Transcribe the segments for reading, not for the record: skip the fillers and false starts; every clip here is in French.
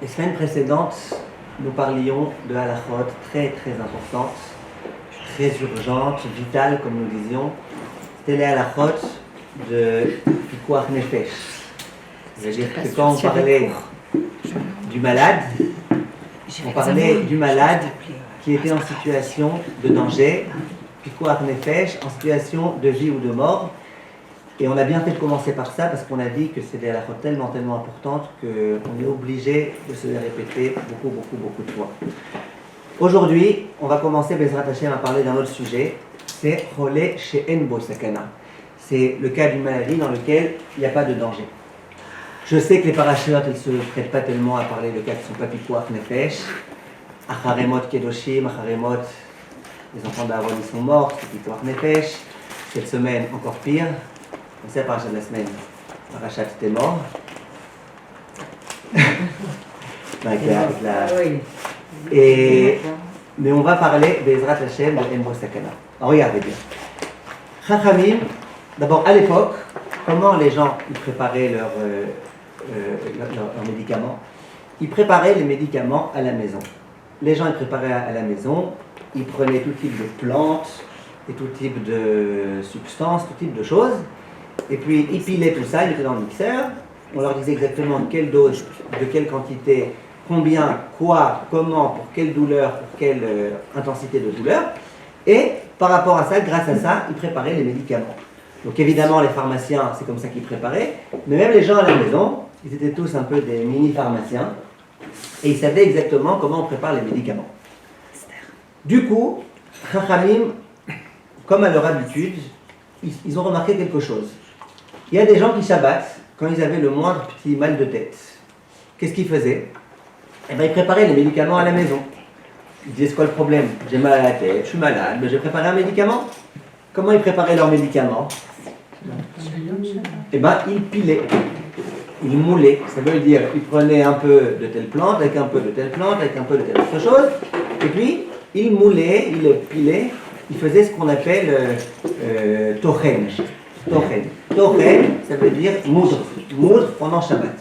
Les semaines précédentes, nous parlions de halachot très très importantes, très urgentes, vitales comme nous disions. C'était les halachot de Pikuach Nefesh. C'est-à-dire que quand on parlait du malade, on parlait du malade qui était en situation de danger, Pikuach Nefesh, en situation de vie ou de mort. Et on a bien fait de commencer par ça parce qu'on a dit que c'est des halachot tellement importantes qu'on est obligé de se les répéter beaucoup de fois. Aujourd'hui, on va commencer, Bezrat Hashem, à parler d'un autre sujet. C'est Cholé she'en bo sakana. C'est le cas d'une maladie dans lequel il n'y a pas de danger. Je sais que les parachutes, elles ne se prêtent pas tellement à parler de cas qui ne sont pas Pikuach Nefesh. Acharemot Kedoshim, Acharemot, les enfants d'Aaron, ils sont morts, c'est Pikuach Nefesh. Cette semaine, encore pire. C'est la paracha de la semaine. Parachat, t'es mort. Mais on va parler Bezrat Hashem de En bo sakana. Alors regardez bien. Chachamim, d'abord à l'époque, comment les gens ils préparaient leurs médicaments? Ils préparaient les médicaments à la maison. Les gens ils préparaient à la maison, ils prenaient tout type de plantes et tout type de substances, tout type de choses. Et puis ils pilaient tout ça, ils mettaient dans le mixeur, on leur disait exactement quelle dose, de quelle quantité, combien, quoi, comment, pour quelle douleur, pour quelle intensité de douleur. Et par rapport à ça, grâce à ça, ils préparaient les médicaments. Donc évidemment les pharmaciens, c'est comme ça qu'ils préparaient, mais même les gens à la maison, ils étaient tous un peu des mini-pharmaciens, et ils savaient exactement comment on prépare les médicaments. Du coup, Chachamim, comme à leur habitude, ils ont remarqué quelque chose. Il y a des gens qui Shabbat, quand ils avaient le moindre petit mal de tête, qu'est-ce qu'ils faisaient? Eh bien, ils préparaient les médicaments à la maison. Ils disaient, c'est quoi le problème? J'ai mal à la tête, je suis malade, mais j'ai préparé un médicament. Comment ils préparaient leurs médicaments? Eh bien, ils pilaient, ils moulaient. Ça veut dire, ils prenaient un peu de telle plante, avec un peu de telle plante, avec un peu de telle autre chose, et puis, ils moulaient, ils pilaient, ils faisaient ce qu'on appelle tochen. Tochen, ça veut dire moudre. Moudre pendant Shabbat.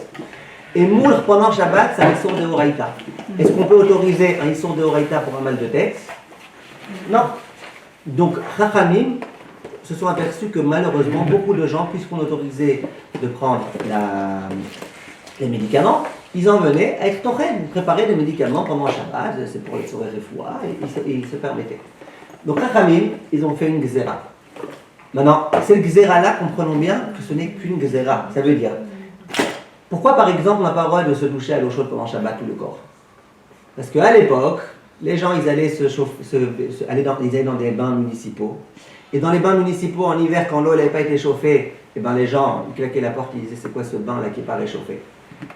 Et moudre pendant Shabbat, c'est un issour de Horaïta. Est-ce qu'on peut autoriser un issour de Horaïta pour un mal de tête? Non. Donc, Chachamim se sont aperçus que malheureusement, beaucoup de gens, puisqu'on autorisait de prendre les médicaments, ils en venaient avec Tochen, préparer des médicaments pendant Shabbat, c'est pour les sourires et foi, et ils se permettaient. Donc, Chachamim, ils ont fait une gzera. Maintenant, cette gzera-là, comprenons bien que ce n'est qu'une gzera. Ça veut dire, pourquoi par exemple on n'a pas le droit de se doucher à l'eau chaude pendant Shabbat tout le corps? Parce qu'à l'époque, les gens ils allaient ils allaient dans des bains municipaux. Et dans les bains municipaux, en hiver, quand l'eau n'avait pas été chauffée, eh ben, les gens ils claquaient la porte, ils disaient c'est quoi ce bain là qui n'est pas réchauffé?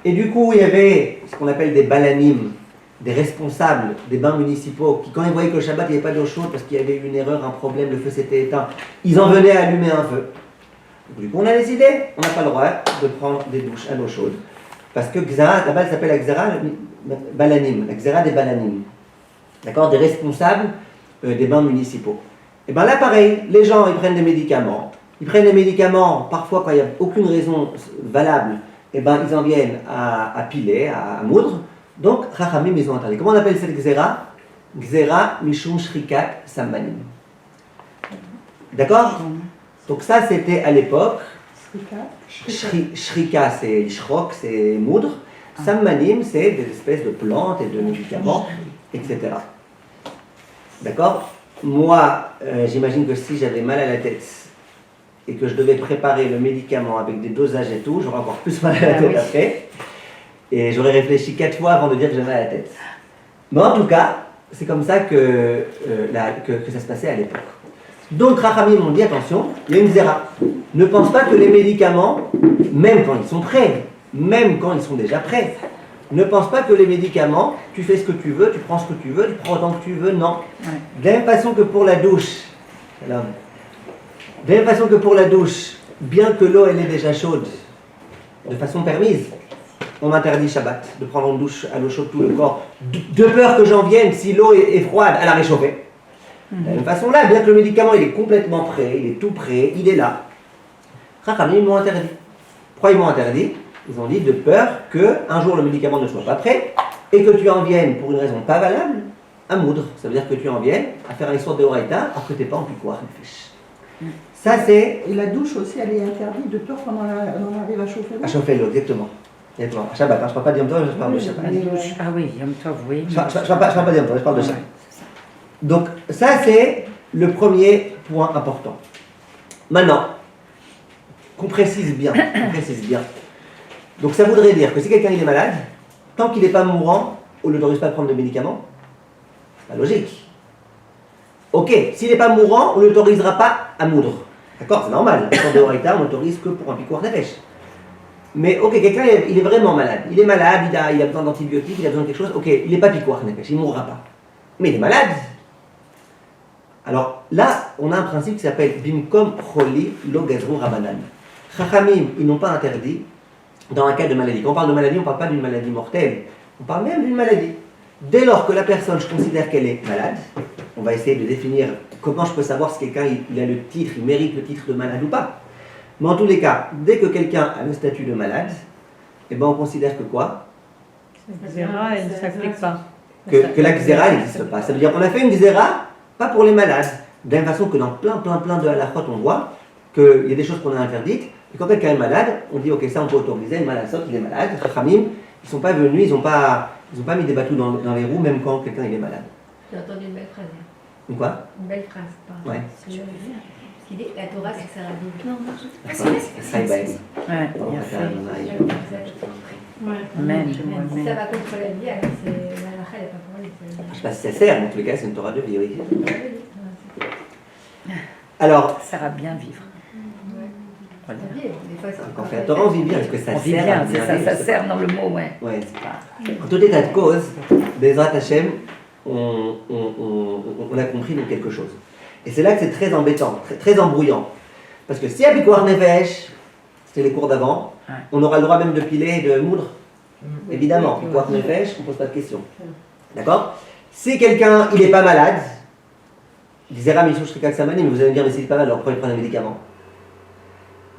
Et du coup, il y avait ce qu'on appelle des balanim, des responsables des bains municipaux qui, quand ils voyaient que le Shabbat, il n'y avait pas d'eau chaude parce qu'il y avait eu une erreur, un problème, le feu s'était éteint, ils en venaient à allumer un feu. Donc, du coup, on a décidé, on n'a pas le droit de prendre des douches à l'eau chaude. Parce que Gzera, là-bas, elle s'appelle la Gzera Balanim, la Gzera des Balanim. D'accord? Des responsables des bains municipaux. Et bien là, pareil, les gens, ils prennent des médicaments. Ils prennent des médicaments, parfois, quand il n'y a aucune raison valable, et ben, ils en viennent à piler, à moudre. Donc, Chachamim, ils ont interdit. Comment on appelle cette Gzera? Gzera Mishum Shrikat Sammanim. D'accord? Donc ça, c'était à l'époque. Shrika, c'est Ishrok, c'est moudre. Sammanim, c'est des espèces de plantes et de médicaments, etc. D'accord? Moi, j'imagine que si j'avais mal à la tête et que je devais préparer le médicament avec des dosages et tout, j'aurais encore plus mal à la tête après. Et j'aurais réfléchi 4 fois avant de dire que j'avais mal à la tête. Mais en tout cas, c'est comme ça que ça se passait à l'époque. Donc, Chachamim m'ont dit, attention, il y a une zéra. Ne pense pas que les médicaments, même quand ils sont prêts, même quand ils sont déjà prêts, ne pense pas que les médicaments, tu fais ce que tu veux, tu prends ce que tu veux, tu prends autant que tu veux, non. De la même façon que pour la douche, bien que l'eau elle est déjà chaude, de façon permise, on m'interdit Shabbat de prendre une douche à l'eau chaude tout le corps, de peur que j'en vienne, si l'eau est froide, à la réchauffer. De la même façon là, bien que le médicament il est complètement prêt, il est tout prêt, il est là. Chachamim, ils m'ont interdit. Pourquoi ils m'ont interdit? Ils ont dit de peur qu'un jour le médicament ne soit pas prêt et que tu en viennes pour une raison pas valable à moudre. Ça veut dire que tu en viennes à faire une histoire de Horaïta alors que tu n'es pas en piquoir. Ça c'est... Et la douche aussi, elle est interdite de peur qu'on en arrive à chauffer l'eau. À chauffer l'eau, exactement. À Shabbat, hein, je ne parle pas d'Yom Tov, je parle de Shabbat. Ah oui, Yom Tov, oui. Je ne parle pas d'Yom Tov, je parle de Shabbat. Donc ça c'est le premier point important. Maintenant, qu'on précise bien. Donc ça voudrait dire que si quelqu'un il est malade, tant qu'il n'est pas mourant, on ne l'autorise pas de prendre de médicaments. C'est pas logique. Ok, s'il n'est pas mourant, on ne l'autorisera pas à moudre. D'accord, c'est normal. En de Horaïta, on n'autorise que pour un piquoir nefesh. Mais ok, quelqu'un il est vraiment malade. Il est malade, il a besoin d'antibiotiques, il a besoin de quelque chose. Ok, il n'est pas piquoir nefesh, il ne mourra pas. Mais il est malade. Alors là, on a un principe qui s'appelle Bimkom Choli Lo Gazru Rabanan. Chachamim, ils n'ont pas interdit dans un cas de maladie. Quand on parle de maladie, on ne parle pas d'une maladie mortelle, on parle même d'une maladie. Dès lors que la personne, je considère qu'elle est malade, on va essayer de définir comment je peux savoir si quelqu'un il a le titre, il mérite le titre de malade ou pas. Mais en tous les cas, dès que quelqu'un a le statut de malade, eh ben on considère que quoi? Xéra, elle ne s'applique pas. Que la xéra n'existe pas. Ça veut dire qu'on a fait une xéra, pas pour les malades. De la même façon que dans plein de halachot, on voit qu'il y a des choses qu'on a interdites. Et quand quelqu'un est malade, on dit ok, ça on peut autoriser, le malade, sauf qu'il est malade. Chachamim, ils ne sont pas venus, ils n'ont pas mis des bateaux dans les roues, même quand quelqu'un il est malade. J'ai entendu une belle phrase. Une quoi? Une belle phrase. Pardon. Ouais. Parce qu'il dit la Torah, c'est que ça va vivre. Non, Ça, il va aider. Ouais, bien fait. Amen. Si ça va contre la vie, alors c'est la lacha, elle n'est pas pour lui. Je ne sais pas si ça sert, mais en tous les cas, c'est une Torah de vie, oui. Alors, Ça va bien vivre. Voilà. quand on fait la Torah, on vit bien. Est-ce que ça On vit sert bien, à c'est ça, ça sert dans le mot, ouais. Ouais. En tout état de cause, Bezrat Hashem, on a compris donc quelque chose. Et c'est là que c'est très embêtant, très embrouillant. Parce que si à Bikoar Nefesh, c'était les cours d'avant, Ouais. on aura le droit même de piler et de moudre. Évidemment, Bikoar Nefesh, on ne pose pas de questions. D'accord? Si quelqu'un, il n'est pas malade, Zera Mishou Shrikak Samani, mais vous allez me dire, mais s'il n'est pas malade, alors pourquoi il prend des médicaments?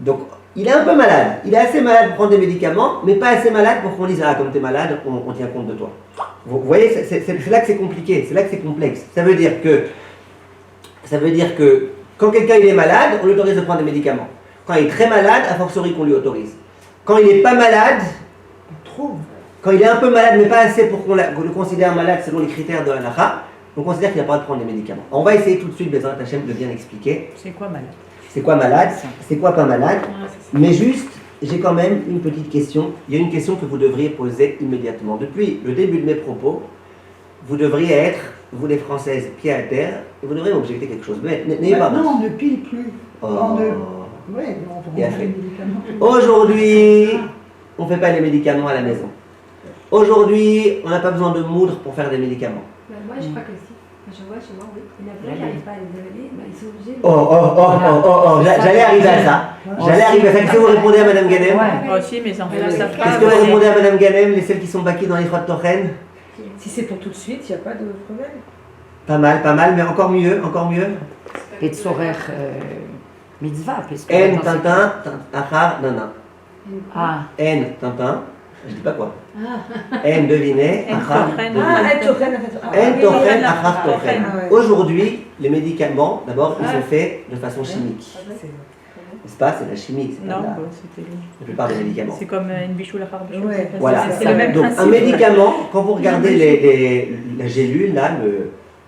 Donc, il est un peu malade. Il est assez malade pour prendre des médicaments, mais pas assez malade pour qu'on dise, ah, comme tu es malade, on tient compte de toi. Vous voyez, c'est là que c'est compliqué, c'est là que c'est complexe. Ça veut dire que quand quelqu'un il est malade, on lui autorise de prendre des médicaments. Quand il est très malade, a fortiori qu'on lui autorise. Quand il n'est pas malade, Trop. quand il est un peu malade, mais pas assez pour qu'on le considère malade selon les critères de l'Halacha, on considère qu'il n'a pas le droit de prendre des médicaments. On va essayer tout de suite, Bezrat Hashem, de bien expliquer. C'est quoi malade? C'est quoi malade? C'est quoi pas malade? Ouais, c'est ça. Mais juste, j'ai quand même une petite question. Il y a une question que vous devriez poser immédiatement. Depuis le début de mes propos, vous devriez être, vous les Françaises, pied à terre, et vous devriez m'objecter quelque chose. Mais n'ayez pas Maintenant, peur. on ne pile plus. Oh. On ne... Ouais, on prend Bien pas fait. les médicaments. Aujourd'hui, on ne fait pas les médicaments à la maison. Aujourd'hui, on n'a pas besoin de moudre pour faire des médicaments. Moi, je crois que si. Je vois chez moi, oui. Il y en a plein qui n'arrivent pas à les avaler, ils sont obligés. J'allais arriver à ça. J'allais arriver à ça. Qu'est-ce que vous répondez à Madame Ganem? Moi aussi, mes enfants ne savent pas. Qu'est-ce que vous répondez à Madame Ganem, les celles qui sont baquées dans les trois de Tochen? Si c'est pour tout de suite, il n'y a pas de problème. Pas mal, mais encore mieux. Et Tzorer mitzvah, puisque. En Tintin, Achar, Nana. Ah, En Tintin, je dis pas quoi. En devinez, Achar. Ah, Tochen, En Tochen, Achar Tochen. Ah ouais. Aujourd'hui, les médicaments, d'abord, ils sont faits de façon chimique. N'est-ce pas? C'est la chimie, c'est pas Non, la c'était plupart des médicaments. c'est comme une bichou la farbe. Ouais. Voilà. C'est le même Donc principe. un médicament, quand vous regardez la gélule, là,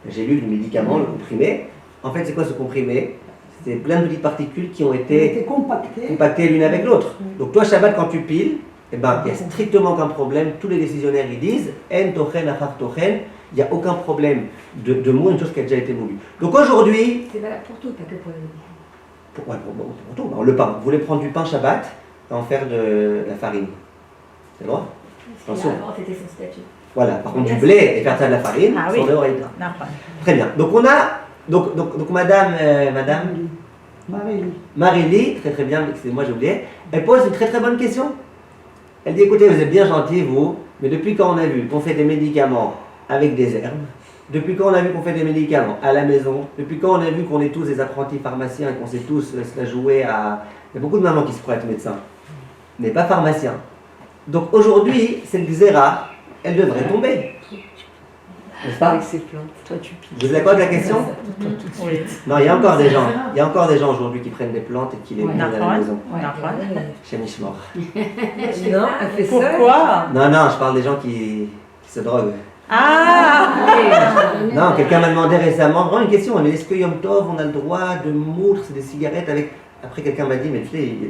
la gélule du médicament, le comprimé, en fait c'est quoi ce comprimé? C'est plein de petites particules qui ont Il été était compacté. compactées l'une avec l'autre. Donc toi Shabbat quand tu piles, eh ben, il n'y a strictement aucun problème, tous les décisionnaires ils disent En tochen achar tochen, il n'y a aucun problème de moudre, une chose qui a déjà été moulue. Donc aujourd'hui, C'est valable pour tout, pas que pour les médicaments. pour tout, le pain, vous voulez prendre du pain Shabbat et en faire de la farine. C'est le droit? Attention. Avant, c'était son statut. Voilà, par contre du blé et faire ça de la farine, Ah c'est oui. de Horaïta. Non, pas. Très bien. Donc on a, donc madame Marie-Lie. Marie-Lie, très bien, excusez-moi j'ai oublié, elle pose une très bonne question. Elle dit écoutez, vous êtes bien gentils vous, mais depuis quand on a vu qu'on fait des médicaments avec des herbes, depuis quand on a vu qu'on fait des médicaments à la maison, depuis quand on a vu qu'on est tous des apprentis pharmaciens et qu'on sait tous se la jouer à... Il y a beaucoup de mamans qui se croient être médecins, mais pas pharmaciens. Donc aujourd'hui, cette xéra, elle devrait tomber. N'est-ce pas? Avec ses plantes. Toi, tu piques. Vous êtes d'accord avec la question? Oui. Non, il y a encore des gens. Il y a encore des gens aujourd'hui qui prennent des plantes et qui les Ouais. mettent à la maison. Ouais. Chez Mishmor. Non, elle fait ça. Pourquoi? Non, non, je parle des gens qui se droguent. Ah! Non, quelqu'un m'a demandé récemment, vraiment une question, mais est-ce que Yom Tov, on a le droit de moudre des cigarettes avec... Après, quelqu'un m'a dit, mais tu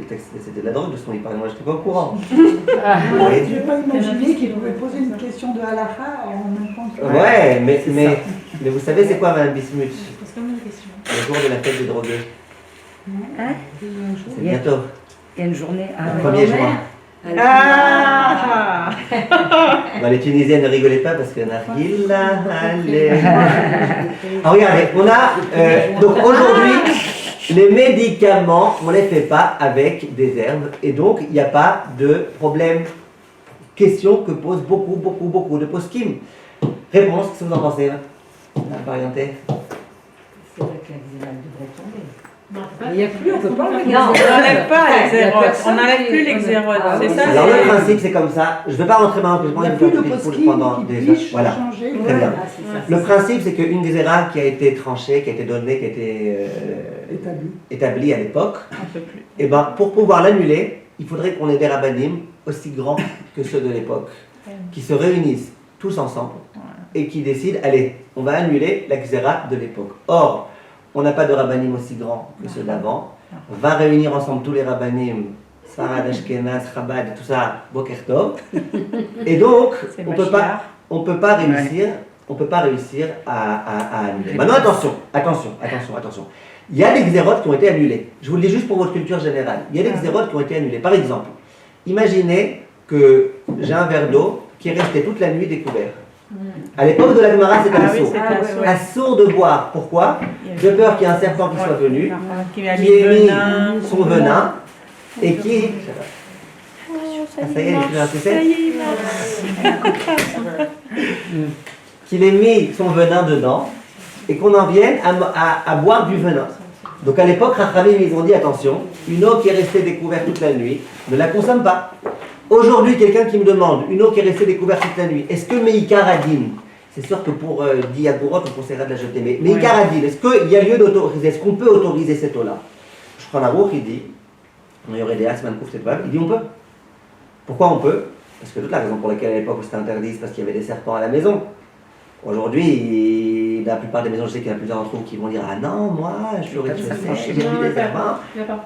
sais, c'était de la drogue de ce dont il parlait, moi je n'étais pas au courant. Je n'ai pas imaginé qu'il pouvait poser une question de halakha en même temps que... Ouais, mais vous savez c'est quoi, Madame Bismuth? C'est comme une question. Le jour de la fête des drogués. Hein? C'est bientôt, Il y a une journée le 1er juin. Ah! Bon, les Tunisiennes ne rigolez pas parce que Nargila, allez. Ah, regardez, on a. Donc aujourd'hui, les médicaments, on ne les fait pas avec des herbes et donc il n'y a pas de problème. Question que posent beaucoup de poskim. Réponse, qu'est-ce que vous en pensez, varianté? C'est vrai que la xéra devrait tomber. Il n'y a plus, on ne peut pas enlever. Non, on n'enlève pas Il y a l'exérote. personne On n'enlève qui- plus l'exérote. Ah C'est oui. ça? Alors le c'est- principe c'est comme ça. Je ne vais pas rentrer maintenant, parce que Il n'y a je plus vais de faire poskim pendant qui des puisse Voilà. changer. Très bien. Ah, c'est ça. Le principe, c'est qu'une xéra qui a été tranchée, qui a été donnée, qui a été Établi. établie à l'époque, On peut plus. et ben, pour pouvoir l'annuler, il faudrait qu'on ait des rabbinim aussi grands que ceux de l'époque, qui se réunissent tous ensemble et qui décident, allez, on va annuler la xéra de l'époque. Or, on n'a pas de rabbinim aussi grands que ceux d'avant. On va réunir ensemble tous les rabbinim, Sfarad, Ashkenaz, Chabad, et tout ça, Boker Tov. Et donc, C'est on peut pas réussir, on peut pas réussir à annuler. Maintenant, attention. Il y a des xérotes qui ont été annulées. Je vous le dis juste pour votre culture générale. Il y a des xérotes qui ont été annulées. Par exemple, imaginez que j'ai un verre d'eau qui est resté toute la nuit découvert. À l'époque de la Gemara, c'était Ah un oui, sourd. c'était Un sourd de boire. Pourquoi? De peur qu'il y ait un serpent qui soit venu, Qui a qui mis ait le mis venin. son venin et qui... Ah, ça y est, il est plus insisté. Qu'il ait mis son venin dedans et qu'on en vienne à boire du venin. Donc à l'époque, Rachamim, ils ont dit attention, une eau qui est restée découverte toute la nuit, ne la consomme pas. Aujourd'hui, quelqu'un qui me demande une eau qui est restée découverte toute la nuit, est-ce que Meikar Adin, c'est sûr que pour 10 agourotes, on conseillerait de la jeter, mais Meikar Adin, est-ce qu'il y a lieu d'autoriser, est-ce qu'on peut autoriser cette eau-là? Je prends la roue, il dit, il y aurait des asman kouf, il dit on peut. Pourquoi on peut? Parce que toute la raison pour laquelle à l'époque c'était interdit, c'est parce qu'il y avait des serpents à la maison. Aujourd'hui, la plupart des maisons, je sais qu'il y en a plusieurs d'entre vous qui vont dire ah non, moi, je suis au rez-de-chaussée, j'ai vu des serpents.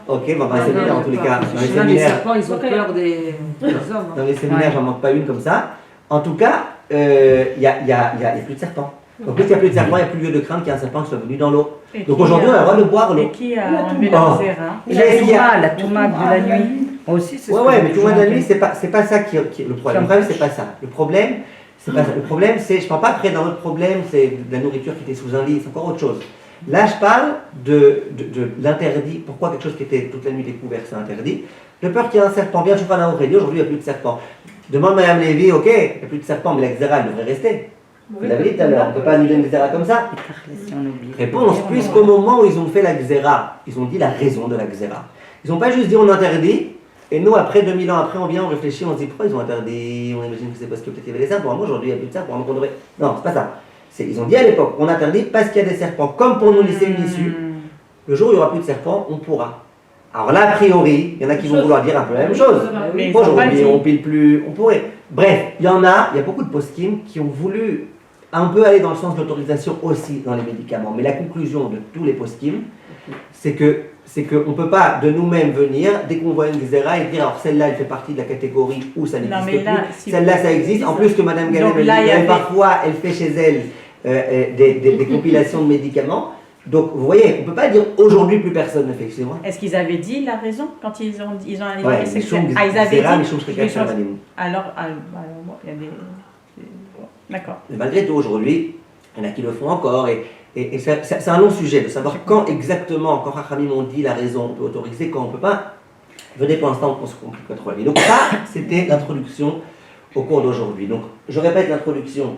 Ok, bon, dans les séminaires, en tous les cas, dans les Les séminaires, serpents, ils ont peur des hommes. dans les séminaires, j'en manque pas une comme ça. En tout cas, il y a plus de serpents. Donc, plus il n'y a plus de serpents, il n'y a plus lieu de craindre qu'il y ait un serpent qui soit venu dans l'eau. Et Donc qui aujourd'hui, on a le droit de boire Et l'eau. qui a enlevé Oh. la xéra? La touma de la nuit. Moi aussi, c'est Ouais, ce que ouais, j'ai mais tout le toujours monde de la nuit, entendu. c'est pas ça qui est le problème. Le problème, c'est pas ça. Le problème, c'est pas ça. Le problème, c'est, je parle pas après dans notre problème, c'est de la nourriture qui était sous un lit, c'est encore autre chose. Là, je parle de l'interdit. Pourquoi quelque chose qui était toute la nuit découvert, c'est interdit? De peur qu'il y ait un serpent. Bien, je suis pas dans aujourd'hui, il n'y a plus de serpent. Demande Mme Lévy, ok, il n'y a plus de serpent, mais la xéra, elle devrait rester. Vous l'avez dit tout à l'heure, on ne peut pas annuler une xéra comme ça. Si on oublie. Réponse, puisqu'au moment où ils ont fait la xéra, ils ont dit la raison de la xéra. Ils n'ont pas juste dit on interdit, et nous, après 2000 ans après, on vient, on réfléchit, on se dit pourquoi ils ont interdit, on imagine que c'est parce que peut-être il y avait des serpents. Moi, aujourd'hui, il n'y a plus de serpents, donc on devrait... Non, c'est pas ça. Ils ont dit à l'époque, on interdit parce qu'il y a des serpents. Comme pour nous laisser une issue, le jour où il n'y aura plus de serpents, on pourra. Alors là, a priori, il y en a qui vont vouloir dire un peu la même chose. Mais ils ont pas Aujourd'hui, dit. on pile plus, on pourrait. Bref, il y a beaucoup de poskim qui ont voulu un peu aller dans le sens de l'autorisation aussi dans les médicaments. Mais la conclusion de tous les poskim, c'est qu'on ne peut pas de nous-mêmes venir, dès qu'on voit une xéra, et dire alors celle-là, elle fait partie de la catégorie où ça Non, n'existe mais là, plus. si Celle-là, vous- ça existe. En plus que Mme Galem, Donc là, il y elle, avait- parfois, elle fait chez elle des compilations de médicaments. Donc, vous voyez, on ne peut pas dire aujourd'hui plus personne ne fait. Excusez-moi. Est-ce qu'ils avaient dit la raison quand ils ont annulé Ouais, c'est que Mishum ah, ils avaient Xéra, dit. Mishum Shrika Shalmanim. Alors, bon, il y a des. D'accord. Mais malgré tout, aujourd'hui, il y en a qui le font encore. Et c'est un long sujet de savoir quand exactement, quand Rachamim ont dit la raison, on peut autoriser, quand on ne peut pas. Venez pour l'instant, on se complique pas trop la vie. Donc, ça, c'était l'introduction au cours d'aujourd'hui. Donc, je répète l'introduction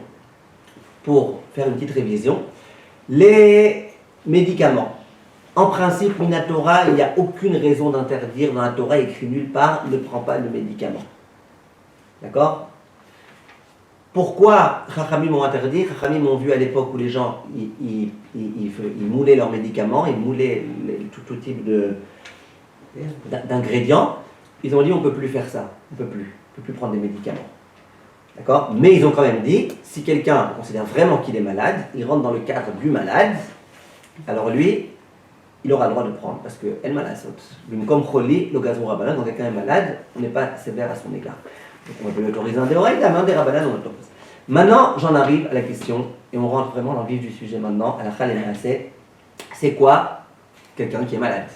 pour faire une petite révision. Les médicaments. En principe, Minatora, il n'y a aucune raison d'interdire dans la Torah écrit nulle part, ne prends pas le médicament. D'accord? Pourquoi Chachamim m'ont interdit? Chachamim m'ont vu à l'époque où les gens ils moulaient leurs médicaments, ils moulaient tout type d'ingrédients. Ils ont dit on ne peut plus faire ça, on ne peut plus prendre des médicaments. D'accord? Mais ils ont quand même dit, si quelqu'un considère vraiment qu'il est malade, il rentre dans le cadre du malade, alors lui, il aura le droit de prendre, parce que elle malade saute. Comme Choli, le gazon rabanan, quand quelqu'un est malade, on n'est pas sévère à son égard. Donc on peut l'autoriser un déoraïda, mais un des rabanan, on l'autorise. Maintenant, j'en arrive à la question, et on rentre vraiment dans le vif du sujet maintenant, à la khal et c'est quoi quelqu'un qui est malade?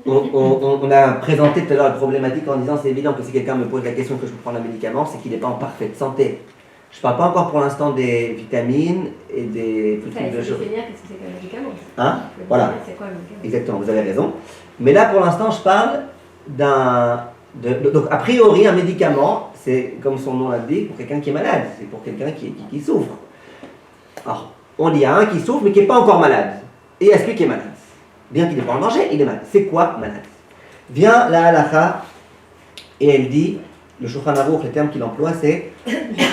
On a présenté tout à l'heure la problématique en disant c'est évident que si quelqu'un me pose la question que je peux prendre un médicament, c'est qu'il n'est pas en parfaite santé. Je ne parle pas encore pour l'instant des vitamines et des tout types de choses. Qu'est-ce que c'est qu'un médicament? Hein? Voilà. C'est quoi un médicament? Exactement, vous avez raison. Mais là pour l'instant je parle donc a priori un médicament, c'est comme son nom l'indique, pour quelqu'un qui est malade, c'est pour quelqu'un qui souffre. Alors, on dit à un qui souffre mais qui n'est pas encore malade. Et à celui qui est malade. Bien qu'il n'est pas en danger, il est malade. C'est quoi malade? Vient la halakha et elle dit, le Shulchan Aruch, le terme qu'il emploie c'est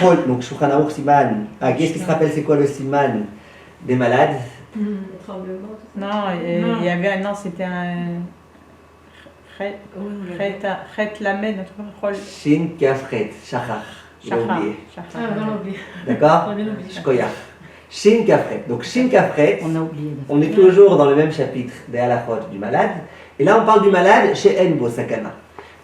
Chol. Donc Shulchan Aruch Siman. Ah, qu'est-ce qui se rappelle c'est quoi le Siman des malades? Tremblement, tout ça. Non, il y avait non, c'était un Chet Lamed, un truc comme ça. Shin Kafret, Shachar. J'ai oublié. Ah, on l'a oublié. D'accord? On a bien oublié. Shkoyach. Shin Kafret. Donc Shin Kafret, On a oublié. on est toujours dans le même chapitre des halachot du malade. Et là on parle du malade chez Enbo Sakana.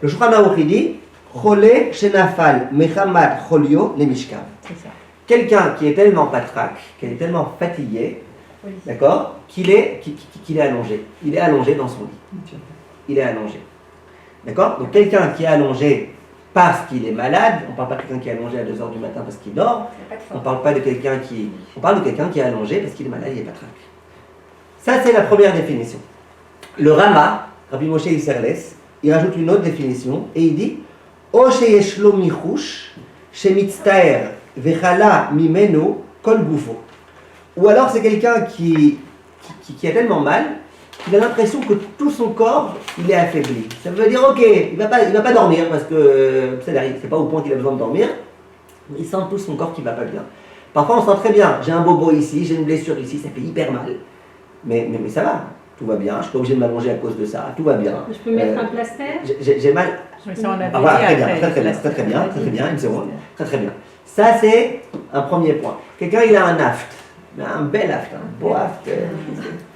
Le Shulchan Aruch il dit Cholé Shenafal Mechamat Cholio le Mishkav. C'est ça. Quelqu'un qui est tellement patraque, qui est tellement fatigué, Oui. d'accord, qu'il est allongé. Il est allongé dans son lit. Il est allongé. D'accord? Donc quelqu'un qui est allongé parce qu'il est malade, on ne parle pas de quelqu'un qui est allongé à 2h du matin parce qu'il dort, Il n'y a pas de on ne forme. parle pas de quelqu'un qui... On parle de quelqu'un qui est allongé parce qu'il est malade, il est patraque. Ça c'est la première définition. Le Rama, Rabbi Moshe Isserles, il rajoute une autre définition et il dit O sheyeshlo michush shemitztaer vechala mimeno kol gufo. Ou alors c'est quelqu'un qui a tellement mal qu'il a l'impression que tout son corps il est affaibli. Ça veut dire ok, il va pas dormir parce que c'est pas au point qu'il a besoin de dormir. Il sent tout son corps qui va pas bien. Parfois on sent très bien, j'ai un bobo ici, j'ai une blessure ici, ça fait hyper mal. Mais ça va, tout va bien, je suis pas obligé de m'allonger à cause de ça, tout va bien. Je peux mettre un plaster? J'ai mal. Mais ça, on avait Ah, voilà, dit très bien, après. très bien, une seconde. Très bien. Ça, c'est un premier point. Quelqu'un, il a un aft, mais un bel aft, un beau aft,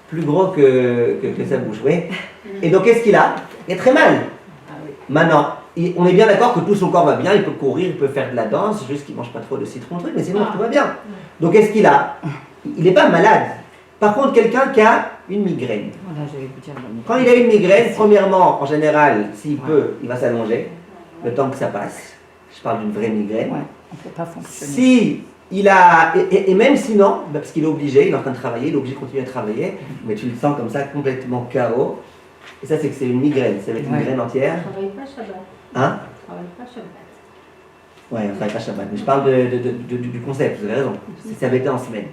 plus gros que sa bouche, oui. Et donc, qu'est-ce qu'il a? Il a très mal. Maintenant, on est bien d'accord que tout son corps va bien, il peut courir, il peut faire de la danse, juste qu'il ne mange pas trop de citron, truc, mais sinon, tout va bien. Donc, qu'est-ce qu'il a? Il n'est pas malade. Par contre, quelqu'un qui a une migraine. Voilà, j'allais vous dire. Quand il a une migraine, premièrement, en général, s'il peut, il va s'allonger, le temps que ça passe. Je parle d'une vraie migraine. Ouais, on ne peut pas fonctionner. Si il a, et même sinon, parce qu'il est obligé, il est en train de travailler, il est obligé de continuer à travailler, mais tu le sens comme ça, complètement KO. Et ça, c'est que c'est une migraine, ça va être une migraine entière. Je ne travaille pas Shabbat. Hein? Je ne travaille pas Shabbat. Ouais, on ne travaille pas Shabbat, mais je parle du concept, vous avez raison. Si ça avait été en semaine.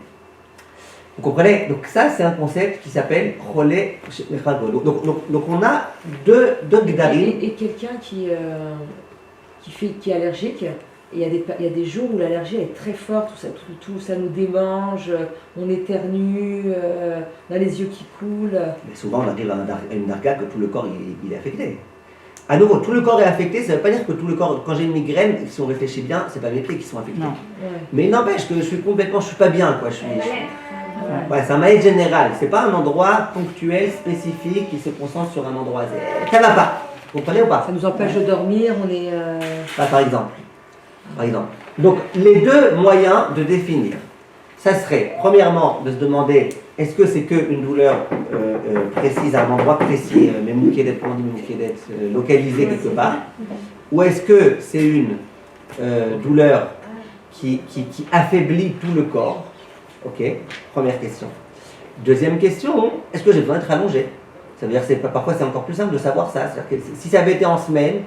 Vous comprenez? Donc ça, c'est un concept qui s'appelle Cholé Mechadol. Donc on a deux gdarim. Et quelqu'un qui est allergique, et il y a des jours où l'allergie est très forte, tout ça nous démange, on éternue, on a les yeux qui coulent. Mais souvent, on arrive à une darga que tout le corps il est affecté. À nouveau, tout le corps est affecté, ça ne veut pas dire que tout le corps, quand j'ai une migraine, si on réfléchit bien, c'est pas mes pieds qui sont affectés. Non. Ouais. Mais il n'empêche que je suis pas bien, quoi. Ouais, c'est un mal général, c'est pas un endroit ponctuel, spécifique, qui se concentre sur un endroit. Ça va pas, vous comprenez ou pas? Ça nous empêche de dormir, on est... Par exemple. Donc, les deux moyens de définir, ça serait, premièrement, de se demander, est-ce que c'est qu'une douleur précise à un endroit précis, localisée quelque part, ou est-ce que c'est une douleur qui affaiblit tout le corps? Ok, première question. Deuxième question, est-ce que j'ai besoin d'être allongé? Ça veut dire que parfois c'est encore plus simple de savoir ça. C'est-à-dire que si ça avait été en semaine,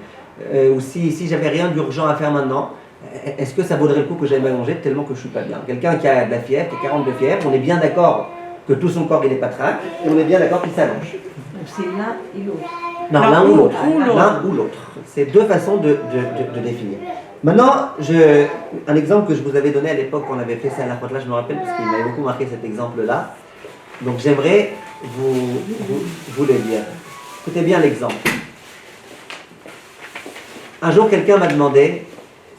ou si j'avais rien d'urgent à faire maintenant, est-ce que ça vaudrait le coup que j'aille m'allonger tellement que je ne suis pas bien? Quelqu'un qui a de la fièvre, qui a 40 de fièvre, on est bien d'accord que tout son corps il est patraque, et on est bien d'accord qu'il s'allonge. Donc c'est l'un et l'autre. Non, Non, l'un ou l'autre. ou l'autre. L'un ou l'autre. C'est deux façons de définir. Maintenant, un exemple que je vous avais donné à l'époque quand on avait fait ça à la fois, là je me rappelle parce qu'il m'avait beaucoup marqué cet exemple-là. Donc j'aimerais vous le dire. Écoutez bien l'exemple. Un jour, quelqu'un m'a demandé,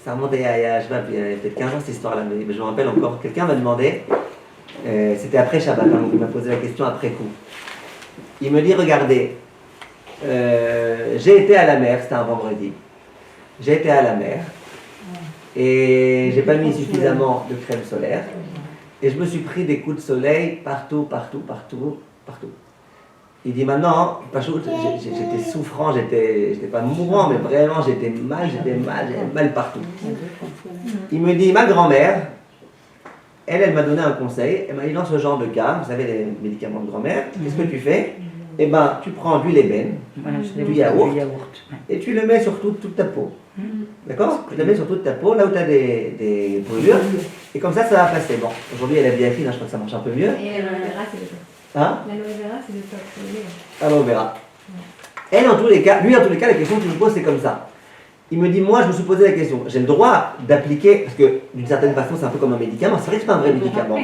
ça remonte il y a je sais pas, il y a peut-être 15 ans cette histoire-là, mais je me rappelle encore, quelqu'un m'a demandé, c'était après Shabbat, hein, donc il m'a posé la question après coup. Il me dit, regardez, j'ai été à la mer, c'était un vendredi, j'ai été à la mer, et j'ai pas mis suffisamment de crème solaire, et je me suis pris des coups de soleil partout. Il dit maintenant, Pachout, j'étais souffrant, j'étais pas mourant, mais vraiment j'étais mal partout. Il me dit, ma grand-mère, elle m'a donné un conseil, elle m'a dit dans ce genre de cas, vous savez les médicaments de grand-mère, qu'est-ce que tu fais? Eh ben, tu prends du ébène, du yaourt, et tu le mets sur toute ta peau. D'accord? Tu le mets sur toute ta peau, là où tu as des brûlures, et comme ça va passer. Bon, aujourd'hui elle a bien fini, je crois que ça marche un peu mieux. Et l'aloe vera, c'est le top. Hein? L'aloe vera, c'est le top. Alors on verra. Elle, en tous les cas, lui, en tous les cas, la question qu'il me pose, c'est comme ça. Il me dit, moi, je me suis posé la question, j'ai le droit d'appliquer, parce que d'une certaine façon, c'est un peu comme un médicament, c'est vrai que c'est pas un vrai médicament.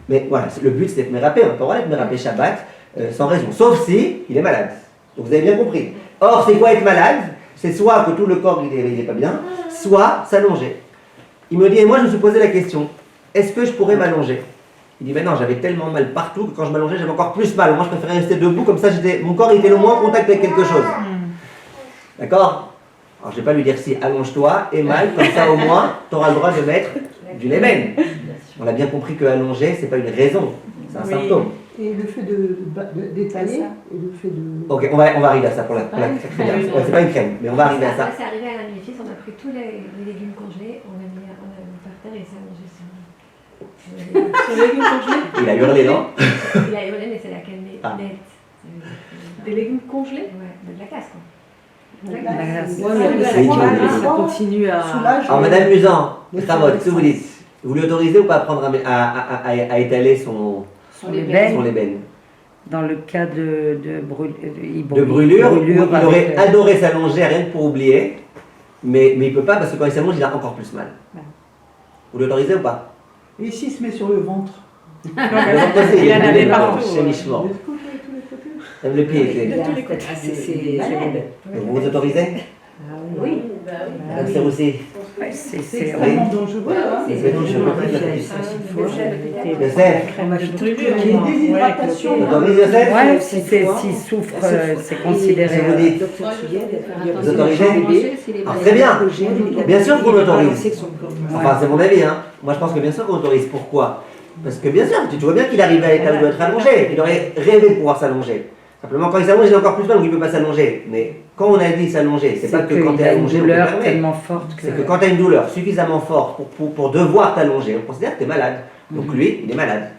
Mais voilà, le but, c'est d'être mérapé, on n'a pas le droit d'être mérapé Shabbat, sans raison, sauf si il est malade. Donc vous avez bien compris. Or, c'est quoi être malade? C'est soit que tout le corps, il est pas bien, soit s'allonger. Il me dit, et moi, je me suis posé la question, est-ce que je pourrais m'allonger? Il dit, mais non, j'avais tellement mal partout que quand je m'allongeais, j'avais encore plus mal. Moi, je préférais rester debout, comme ça, mon corps était le moins en contact avec quelque chose. D'accord? Alors, je ne vais pas lui dire si, allonge-toi, et mal, comme ça, au moins, tu auras le droit de mettre du lémen. On a bien compris que allonger, c'est pas une raison, c'est un symptôme. Et le fait d'étaler, et le fait de... Ok, on va arriver à ça pour la crème. Ouais, c'est pas une crème, mais on va arriver à ça. C'est arrivé à l'un de mes fils, on a pris tous les légumes congelés, on a mis par terre et il s'est allongé sur les légumes congelés. Il a hurlé, non? Il a hurlé, mais c'est la calmée nette. Des légumes congelés? Ouais, de la glace quoi. La glace. Ouais, mais ça continue à... Alors, Madame Musan, Travot, qu'est-ce que vous dites? Vous lui autorisez ou pas à prendre à étaler son lébène? Dans le cas de brûlure, il avec, aurait adoré s'allonger rien que pour oublier, mais il ne peut pas parce que quand il s'allonge, il a encore plus mal. Vous l'autorisez ou pas? Et s'il se met sur le ventre? Il en avait partout. Chez Michemort. Même le pied. Vous vous autorisez? Oui. C'est aussi. C'est extrêmement dangereux. C'est dangereux. Il y a une déshydratation. Vous autorisez, Joseph? Ouais, s'il souffre, c'est considéré. Vous dites? Vous autorisez? Très bien. Bien sûr qu'on autorise. Enfin, c'est mon avis, hein. Moi, je pense que bien sûr qu'on autorise. Pourquoi? Parce que bien sûr, tu vois bien qu'il arrive à l'état où il doit être allongé. Il aurait rêvé de pouvoir s'allonger. Simplement, quand il s'allonge, il a encore plus mal, donc il ne peut pas s'allonger. Mais quand on a dit s'allonger, c'est pas que quand tu es allongé, on peut le tellement forte que... C'est que quand tu as une douleur suffisamment forte pour devoir t'allonger, on considère que tu es malade. Donc lui, il est malade.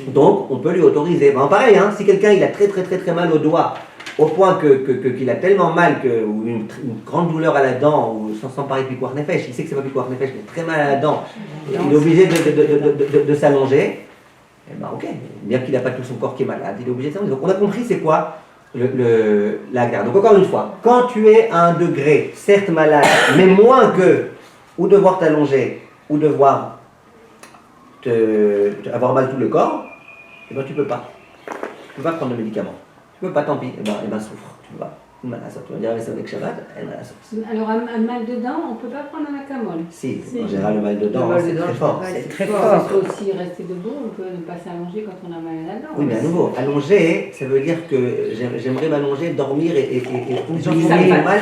Donc, on peut lui autoriser. Ben, pareil, hein, si quelqu'un il a très mal au doigt, au point qu'il a tellement mal, ou une grande douleur à la dent, ou sans parler de piquoir nefesh, il sait que c'est pas piquoir nefesh, mais très mal à la dent, et il est obligé de s'allonger, eh ben ok, bien qu'il n'a pas tout son corps qui est malade, il est obligé de s'allonger. Donc on a compris c'est quoi la garde. Donc encore une fois, quand tu es à un degré, certes malade, mais moins que, ou devoir t'allonger, ou devoir avoir mal tout le corps, eh ben tu peux pas. Tu peux pas prendre de médicaments. Tu peux pas, tant pis, eh ben souffre, tu peux pas. Tu vas dire, mais c'est avec Shabbat, elle va la sauce. Alors, un mal de dents, on ne peut pas prendre un acamol. Si, en général, le mal de dents, c'est très fort. C'est très On fort. peut aussi rester debout, on peut ne pas s'allonger quand on a mal à la dent. Oui, mais à nouveau, allonger, ça veut dire que j'aimerais m'allonger, dormir et les gens qui ont mal,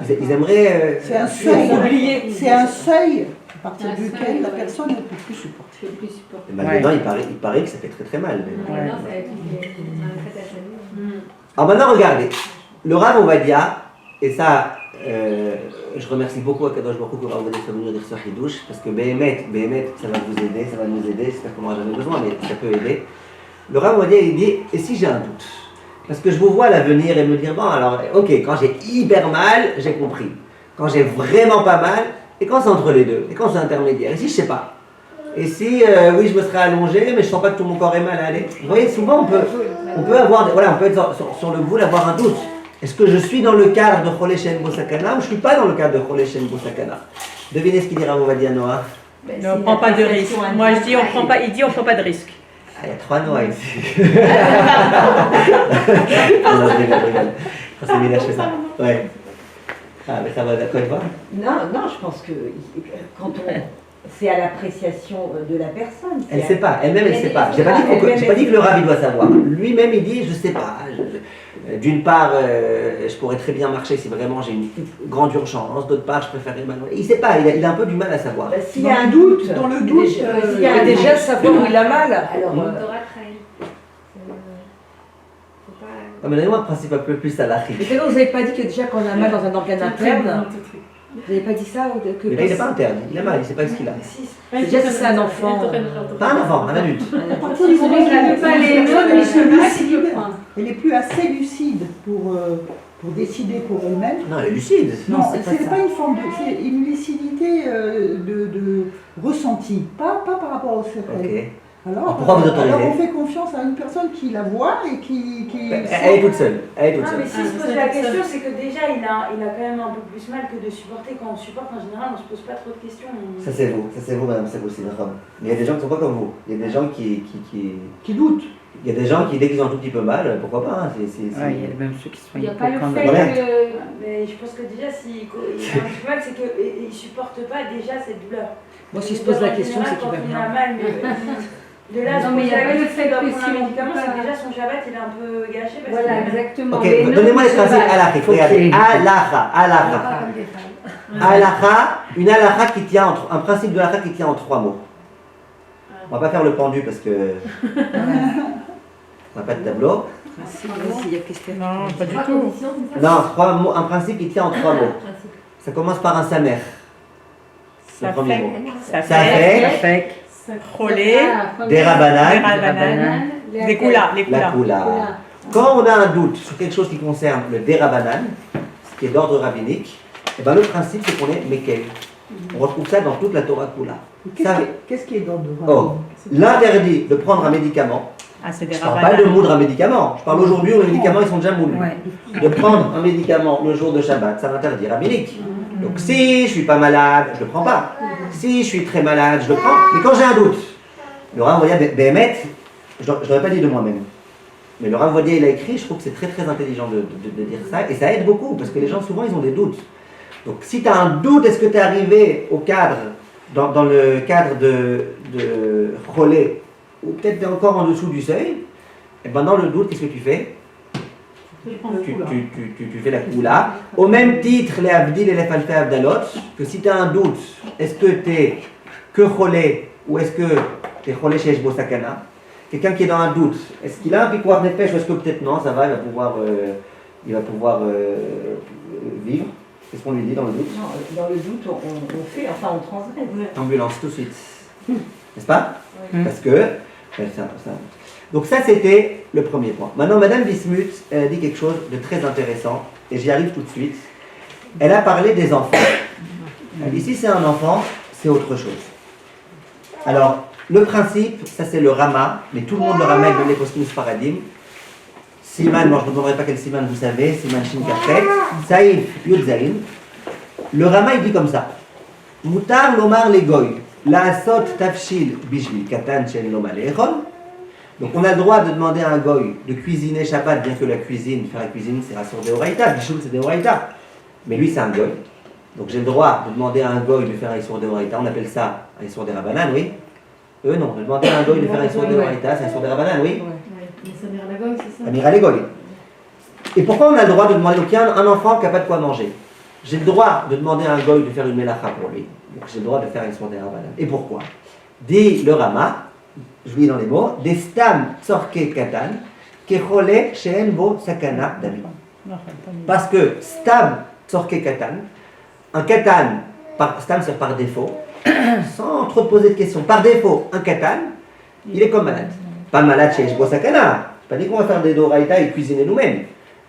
ils aimeraient. C'est un seuil. C'est un seuil à partir duquel la personne ne peut plus supporter. Le mal de dents, il paraît que ça fait très mal. Non, ça va être un fait à salut. Alors maintenant, regardez. Le Rav Ovadia, et ça, je remercie beaucoup à Kadosh Baruch Hu que Rav Ovadia soit venu dire sur Hidouche, parce que Béhémet, ça va vous aider, ça va nous aider, j'espère qu'on n'aura jamais besoin, mais ça peut aider. Le Rav Ovadia, il dit, et si j'ai un doute? Parce que je vous vois à l'avenir et me dire, bon, alors, ok, quand j'ai hyper mal, j'ai compris. Quand j'ai vraiment pas mal, et quand c'est entre les deux, et quand c'est intermédiaire, et si je sais pas? Et si, oui, je me serais allongé, mais je sens pas que tout mon corps est mal, allez. Vous voyez, souvent, on peut avoir, voilà, on peut être sur le bout d'avoir un doute. Est-ce que je suis dans le cadre de Cholé Shen Bo Sakana ou je ne suis pas dans le cadre de Cholé Shen Bo Sakana? Devinez ce qu'il dit Rav Ovadia Noah. Ben, On ne c'est prend la pas de perception risque. Moi, je dis, individuelle. il dit, on prend pas de risque. Ah, il y a 3 Noah ici. Non, je rigole. C'est Mila, je fais ça. Ouais. Ah, mais ça va d'accord avec toi? Non, je pense que quand on. C'est à l'appréciation de la personne. Elle ne sait pas, elle-même elle ne sait pas. J'ai pas dit que le Rav il doit savoir. Lui-même il dit je sais pas. D'une part, je pourrais très bien marcher si vraiment j'ai une grande urgence. D'autre part, je préférerais mal. Il ne sait pas, il a un peu du mal à savoir. Bah, s'il y a un doute, Dans le doute, s'il y a déjà savoir où il a mal. Alors, Torah Trail. Faut pas. Ah, mais donnez-moi un principe un peu plus à la mais vous n'avez pas dit que déjà qu'on a mal dans un organe interne. Vous n'avez pas dit ça que Mais là, il n'est pas interne, il a mal, il ne sait pas ce qu'il a. Déjà, si c'est un enfant. Pas un enfant, un adulte. à partir du moment où Je pas les notes, mais je me suis elle est plus assez lucide pour décider pour elle-même. Non, elle est lucide. Non, c'est pas c'est ça. pas une forme de. C'est une lucidité de ressenti, pas par rapport au cerveau. Ok. Alors, Pourquoi vous autorisez? alors on fait confiance à une personne qui la voit et qui Elle est toute seule. Elle est toute Ah, mais seule. s'il se pose la question, c'est que déjà il a quand même un peu plus mal que de supporter. Quand on supporte, en général, on se pose pas trop de questions. Ça c'est vous, madame, c'est vous, c'est une femme. Mais il y a des gens qui sont pas comme vous. Il y a des gens qui doute. Il y a des gens qui, dès qu'ils ont un tout petit peu mal, pourquoi pas, hein, Ouais, il y a même ceux qui sont Il n'y a pas le hypochondriaques. fait Ouais. que. Mais je pense que déjà, s'il a un petit mal, c'est qu'il ne supporte pas déjà cette douleur. Moi, s'il se pose la question, c'est qu'il quand va il a bien. mal, mais. De là, Non, mais il y a pas le fait qu'il doit que prendre si un on médicament, peut c'est pas- que déjà son Shabbat il est un peu gâché. Parce Voilà, que- exactement. Ok, Les notes donnez-moi les se principes valent. halachiques. Regardez, halacha, Pas halacha. comme des femmes. Halacha, une halacha qui tient un principe de halacha qui tient en 3 mots. On va pas faire le pendu parce que on n'a pas de tableau. Il y a question. Non, pas du Trois tout. conditions, c'est ça? Non, 3 mots, un principe qui tient en 3 mots. Principe. Ça commence par un samer. C'est Ça le premier fait. mot. Ça Ça fait. fait Fait Rolé. des Des rabanan, rabanan. Des koulas. Les la koulas. kula. Quand on a un doute sur quelque chose qui concerne le dérabanan, ce qui est d'ordre rabbinique, eh ben le principe c'est qu'on est mekel. On retrouve ça dans toute la Torah kula. Ça- Qu'est-ce qui est dans le Oh, l'interdit de prendre un médicament, Ah, c'est des je parle pas de rabanan. moudre un médicament, je parle aujourd'hui où les médicaments ils sont déjà moulus. Ouais. De prendre un médicament le jour de Shabbat, ça l'interdit rabbinique. Donc si je suis pas malade, je le prends pas. Si je suis très malade, je le prends. Mais quand j'ai un doute, le Rav Ovadia Béhémet, je l'aurais pas dit de moi-même. Mais le Rav Ovadia il a écrit, je trouve que c'est très très intelligent de dire ça, et ça aide beaucoup, parce que les gens souvent ils ont des doutes. Donc si tu as un doute, est-ce que tu es arrivé au cadre, dans le cadre de relais, ou peut-être tu es encore en dessous du seuil, et ben dans le doute, qu'est-ce que tu fais? Tu fais la koula. Au même titre, les abdil et les falfé abdalot, que si tu as un doute, est-ce que tu es que cholé ou est-ce que tu es cholé chez sakana? Quelqu'un qui est dans un doute, est-ce qu'il a un piquoir nefesh ou est-ce que peut-être non, ça va, il va pouvoir vivre? Qu'est-ce qu'on lui dit dans le doute? Non, dans le doute, on fait, enfin on transgresse. Ambulance tout de suite. N'est-ce pas? Oui. Parce que c'est un peu ça. Donc ça c'était le premier point. Maintenant Madame Bismuth, elle a dit quelque chose de très intéressant et j'y arrive tout de suite. Elle a parlé des enfants. Elle dit si c'est un enfant, c'est autre chose. Alors le principe, ça c'est le Rama, mais tout le monde le ramène dans les costumes paradigmes. Siman, moi je ne vous demanderai pas quel Siman vous savez, Siman Shin Kafet, Saïf Yud Zain. Le Rama il dit comme ça. Mutar lomar le goy, laasot tafshil bishvil katan shen loma leechol. Donc on a le droit de demander à un goy de cuisiner Shabbat, bien que la cuisine, faire la cuisine c'est rassur de Horaïta, Bishul c'est de Horaïta. Mais lui c'est un goy. Donc j'ai le droit de demander à un goy de faire un Issour de Horaïta, on appelle ça un Issour de Rabanan, oui. Eux non, de demander à un goy de faire un Issour de Horaïta, c'est un Issour de Rabanan, oui. Mais ça vient la goy, c'est ça? Amira les goy. Et pourquoi on a le droit de demander, donc il y a un enfant qui n'a pas de quoi manger. J'ai le droit de demander à un goy de faire une melacha pour lui. Donc j'ai le droit de faire un Issour de Rabanan. Et pourquoi? Dit le Rama, je vous lis dans les mots, des stam tzorke katan, kechole sheen bo sakana dami. Parce que stam tzorke katan, un katan, stam c'est par défaut, sans trop te poser de questions, par défaut, un katan, il est comme malade. Pas malade chez bo sakana, c'est pas dit qu'on va faire des doraïta et cuisiner nous-mêmes.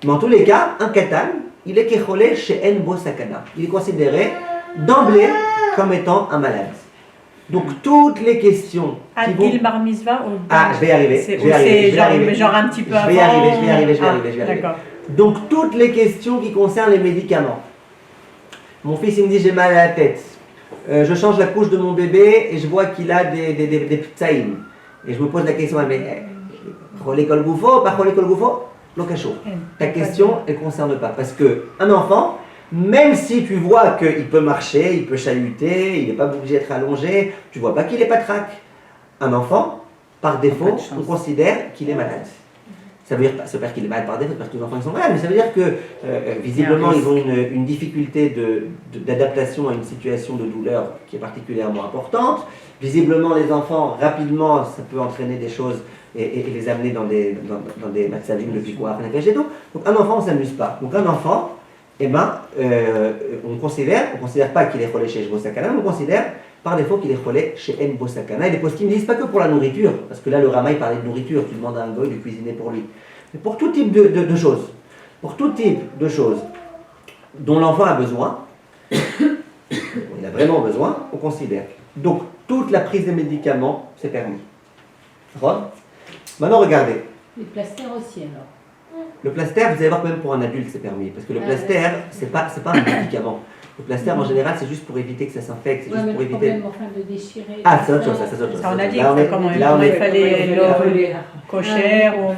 Mais en tous les cas, un katan, il est kechole sheen bo sakana. Il est considéré d'emblée comme étant un malade. Donc toutes les questions qui vont... Adil bar mitzvah ou Ah, je vais y arriver. C'est Je vais y arriver, je vais y arriver. genre un petit peu Je avant. vais y arriver, je vais y arriver, je vais y arriver, je vais y arriver. D'accord. Donc toutes les questions qui concernent les médicaments. Mon fils il me dit j'ai mal à la tête. je change la couche de mon bébé et je vois qu'il a des ptsaïm. Et je me pose la question, mais Cholé kol goufo, pas cholé kol goufo, lo cachot. Ta question, elle ne concerne pas. Parce qu'un enfant, même si tu vois qu'il peut marcher, il peut chahuter, il n'est pas obligé d'être allongé, tu ne vois pas qu'il est patraque. Un enfant, par défaut, on considère qu'il est malade. Ça veut dire pas qu'il est malade par défaut, parce que tous les enfants ils sont malades, mais ça veut dire que visiblement ils ont une difficulté d'adaptation à une situation de douleur qui est particulièrement importante. Visiblement les enfants, rapidement, ça peut entraîner des choses et les amener dans des matzavim de piquoir. Donc un enfant, on ne s'amuse pas. Donc un enfant, eh ben, on considère pas qu'il est cholé chez Bosakana, on considère par défaut qu'il est cholé chez En Bosakana. Et les postim ne disent pas que pour la nourriture, parce que là le Ramaï parlait de nourriture, tu demandes à un goy de cuisiner pour lui. Mais pour tout type de choses, dont l'enfant a besoin, il a vraiment besoin, on considère. Donc toute la prise des médicaments, c'est permis. Maintenant regardez. Les plasters aussi alors. Le plaster, vous allez voir que même pour un adulte c'est permis, parce que le plaster, c'est pas un médicament. Le plaster en général c'est juste pour éviter que ça s'infecte, c'est juste pour éviter. Problème, enfin, de déchirer. Ah, c'est autre chose, ça, c'est autre chose. Ça, on a dit Là, que comment il fallait le cocher ou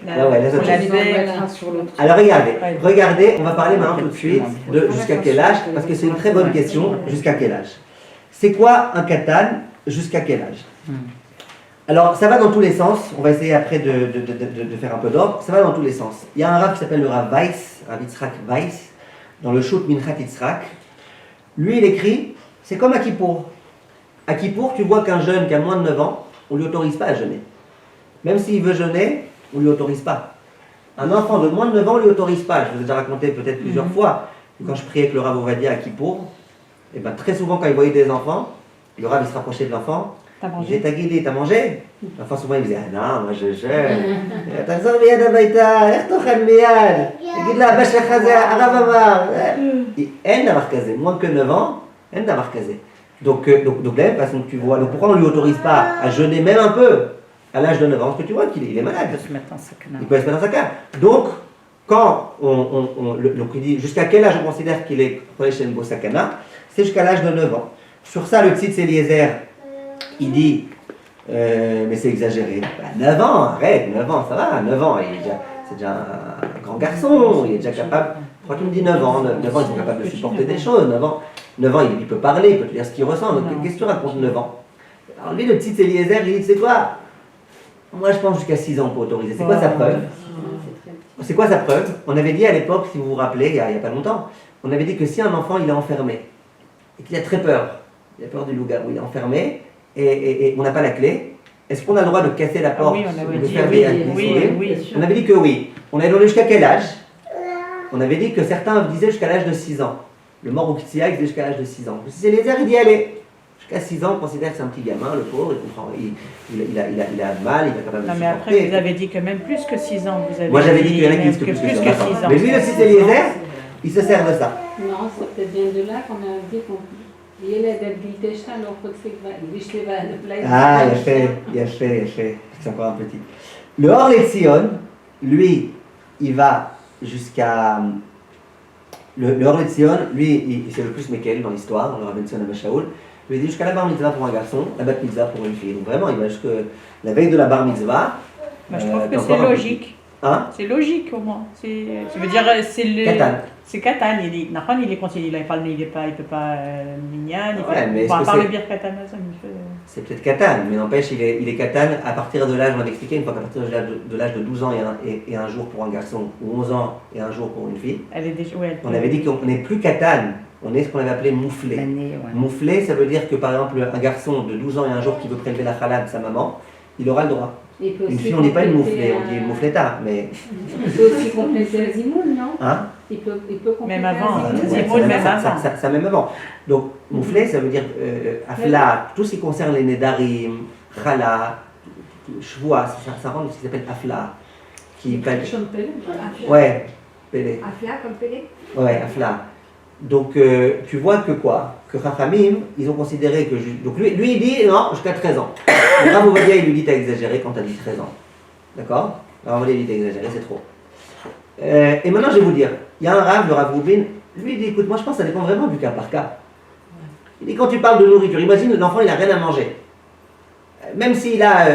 la sur l'autre. Alors regardez, on va parler maintenant tout de suite de jusqu'à quel âge, parce que c'est une très bonne question, jusqu'à quel âge. C'est quoi un katan, jusqu'à quel âge? Alors, ça va dans tous les sens. On va essayer après de faire un peu d'ordre. Ça va dans tous les sens. Il y a un rav qui s'appelle le Rav Weiss, Rav Yitzhak Weiss, dans le Shoot Minchat Yitzhak. Lui, il écrit, c'est comme à Kippour. À Kippour, tu vois qu'un jeune qui a moins de 9 ans, on ne lui autorise pas à jeûner. Même s'il veut jeûner, on ne lui autorise pas. Un enfant de moins de 9 ans, on ne lui autorise pas. Je vous ai déjà raconté peut-être plusieurs fois, que quand je priais avec le Rav Ovadia à Kippour, et ben, très souvent quand il voyait des enfants, le Rav il se rapprochait de l'enfant. T'as Il mangé? disait, t'as guidé, t'as mangé? Enfin, souvent, il disait, ah non, moi je jeûne. T'as miyad abayta, איך תאכל miyad? תגיד לה, אבא שלך זה הרב אמר. אין דבר כזה, moins que 9 ans, אין דבר כזה. Donc, de la même façon que tu vois, donc pourquoi on ne lui autorise pas à jeûner même un peu à l'âge de 9 ans? Parce que tu vois qu'il est malade. Il peut se mettre en sakana. Il peut se mettre dans sa cave. Donc, quand donc il dit jusqu'à quel âge on considère qu'il est collé chez Nbo Sakana, c'est jusqu'à l'âge de 9 ans. Sur ça, le Tzitz Eliezer, il dit, mais c'est exagéré. 9 ans, arrête, 9 ans, ça va, 9 ans, c'est déjà un grand garçon, il est déjà capable. Pourquoi tu me dis 9 ans? 9 ans, ils sont capables de supporter des choses. 9 ans, il peut parler, il peut te dire ce qu'il ressent. Donc, qu'est-ce que tu racontes 9 ans? Alors, lui, le Tzitz Eliezer, il dit, c'est quoi? Moi, je pense jusqu'à 6 ans pour autoriser. C'est quoi sa preuve? C'est quoi sa preuve? On avait dit à l'époque, si vous vous rappelez, il n'y a pas longtemps, on avait dit que si un enfant il est enfermé et qu'il a très peur, il a peur du loup-garou, il est enfermé et on n'a pas la clé, est-ce qu'on a le droit de casser la porte? Oui, on avait de dit faire oui. On avait dit que oui. On avait donné jusqu'à quel âge? On avait dit que certains disaient jusqu'à l'âge de 6 ans. Le mort au Ktia, il disait jusqu'à l'âge de 6 ans. Si c'est les airs, il dit allez. Jusqu'à 6 ans, on considère que c'est un petit gamin, le pauvre, il comprend, il a mal, il est capable de Non, mais supporter. après, vous avez dit que même plus que 6 ans, vous avez Moi j'avais dit qu'il y en a qui disent que que plus plus que que 6 ans. 6 ans. Mais lui, le Tzitz Eliezer, il se sert de ça. Non, c'est peut-être bien de là qu'on a dit qu'on. ילד עד גיל 9 לא חוצה כבר, Ah, il a fait. C'est encore un petit. Le Or Letzion, lui, il va jusqu'à. Le Or Letzion, lui, c'est le plus Mekel dans l'histoire, on le ramène sur Abba Shaul. Lui, il dit jusqu'à la bar mitzvah pour un garçon, la bat mitzvah pour une fille. Donc vraiment, il va jusqu'à la veille de la bar mitzvah. Moi, je trouve que c'est logique. Hein? C'est logique au moins. Ça veut dire, c'est le. Katan. C'est Katan. Il est conseillé. Il peut pas minyan. Ouais, mais à est-ce part que le bir Katan, ça il fait. C'est peut-être Katan, mais n'empêche, il est Katan à partir de l'âge, on avait expliqué une fois qu'à partir de l'âge de 12 ans et un jour pour un garçon, ou 11 ans et un jour pour une fille. Elle est déjà. Ouais, On avait dit qu'on n'est plus Katan, on est ce qu'on avait appelé mouflé. Mouflé, ça veut dire que par exemple, un garçon de 12 ans et un jour qui veut prélever la challah de sa maman, il aura le droit. Une fille, on n'est pas une mouflée, on dit une moufleta, mais. Il peut aussi compléter le zimoun, non? Hein? Il peut compléter même avant, le zimoun. zimoun, même avant. Ça même avant. Donc, mouflé, ça veut dire afla, tout ce qui concerne les nedarim, chala, shvoua, ça rentre ce qui s'appelle afla. Ouais, Pélé. Afla comme Pélé. Ouais, afla. Donc, tu vois que quoi? Que Chachamim, ils ont considéré que. Donc, lui, il dit non, jusqu'à 13 ans. Le Rav Ovadia, il lui dit t'as exagéré quand t'as dit 13 ans. D'accord? Le Rav Ovadia, il dit t'as exagéré, c'est trop. Et maintenant, je vais vous dire il y a un Rav, le Rav Rubin, lui, il dit écoute, moi, je pense que ça dépend vraiment du cas par cas. Il dit quand tu parles de nourriture, imagine l'enfant il n'a rien à manger. Même s'il a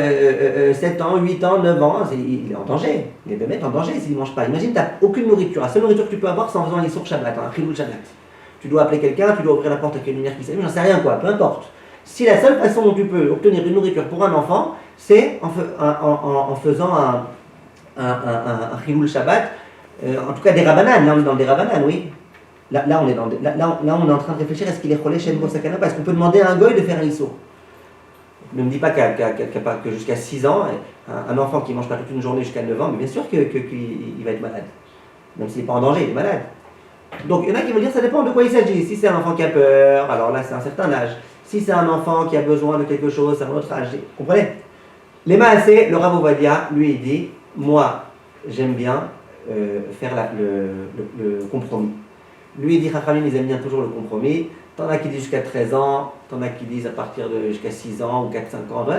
7 ans, 8 ans, 9 ans, il est en danger. Il peut mettre en danger s'il ne mange pas. Imagine, tu n'as aucune nourriture. La seule nourriture que tu peux avoir, c'est en faisant un issour Shabbat, un chilul Shabbat. Tu dois appeler quelqu'un, tu dois ouvrir la porte avec une lumière qui s'allume, j'en sais rien quoi, peu importe. Si la seule façon dont tu peux obtenir une nourriture pour un enfant, c'est en faisant un chilul Shabbat, en tout cas des rabbanan, là on est dans des rabbanan, oui. Là on est on est en train de réfléchir, est-ce qu'il est cholé chez Bo Sakana, parce qu'on peut demander à un goy de faire un issour. Ne me dis pas que jusqu'à 6 ans, un enfant qui ne mange pas toute une journée jusqu'à 9 ans, mais bien sûr qu'il va être malade. Même s'il n'est pas en danger, il est malade. Donc il y en a qui vont dire ça dépend de quoi il s'agit. Si c'est un enfant qui a peur, alors là c'est un certain âge. Si c'est un enfant qui a besoin de quelque chose, c'est un autre âge. Vous comprenez? Les Maaseh, le Rav Ovadia, lui il dit, moi j'aime bien faire le compromis. Lui il dit, Chachamim ils aiment bien toujours le compromis. T'en as qui disent jusqu'à 13 ans, t'en as qui disent à partir de jusqu'à 6 ans ou 4-5 ans. Ouais.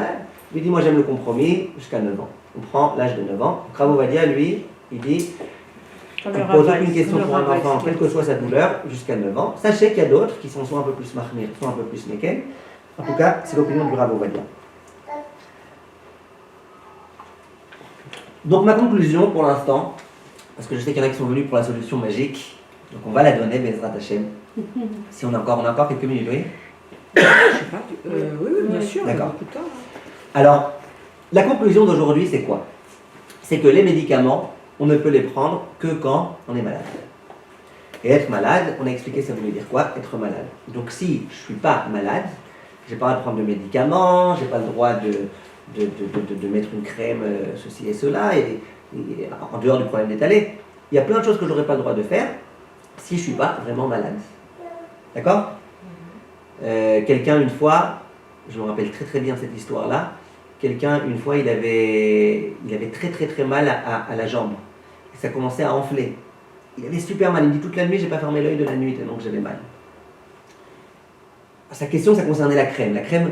Lui dit, moi j'aime le compromis jusqu'à 9 ans. On prend l'âge de 9 ans. Rav Ovadia, lui, il dit, on ne pose aucune question pour un enfant, quelle que soit sa douleur, jusqu'à 9 ans. Sachez qu'il y a d'autres qui sont soit un peu plus mahmir, soit un peu plus meken. En tout cas, c'est l'opinion du Rav Ovadia. Donc ma conclusion pour l'instant, parce que je sais qu'il y en a qui sont venus pour la solution magique, donc on va la donner, Bezrat Hashem. Si on a encore quelques minutes, oui. Je sais pas. Oui, bien sûr. D'accord. Alors, la conclusion d'aujourd'hui, c'est quoi? C'est que les médicaments, on ne peut les prendre que quand on est malade. Et être malade, on a expliqué ça voulait dire quoi? Être malade. Donc si je ne suis pas malade, je n'ai pas le droit de prendre de médicaments, je n'ai pas le droit de mettre une crème, ceci et cela, et en dehors du problème d'étaler. Il y a plein de choses que je n'aurais pas le droit de faire si je ne suis pas vraiment malade. D'accord? Quelqu'un une fois, je me rappelle très très bien cette histoire-là, quelqu'un une fois il avait très très très mal à la jambe. Et ça commençait à enfler. Il avait super mal, il me dit toute la nuit, j'ai pas fermé l'œil de la nuit tellement que j'avais mal. Sa question, ça concernait la crème. La crème,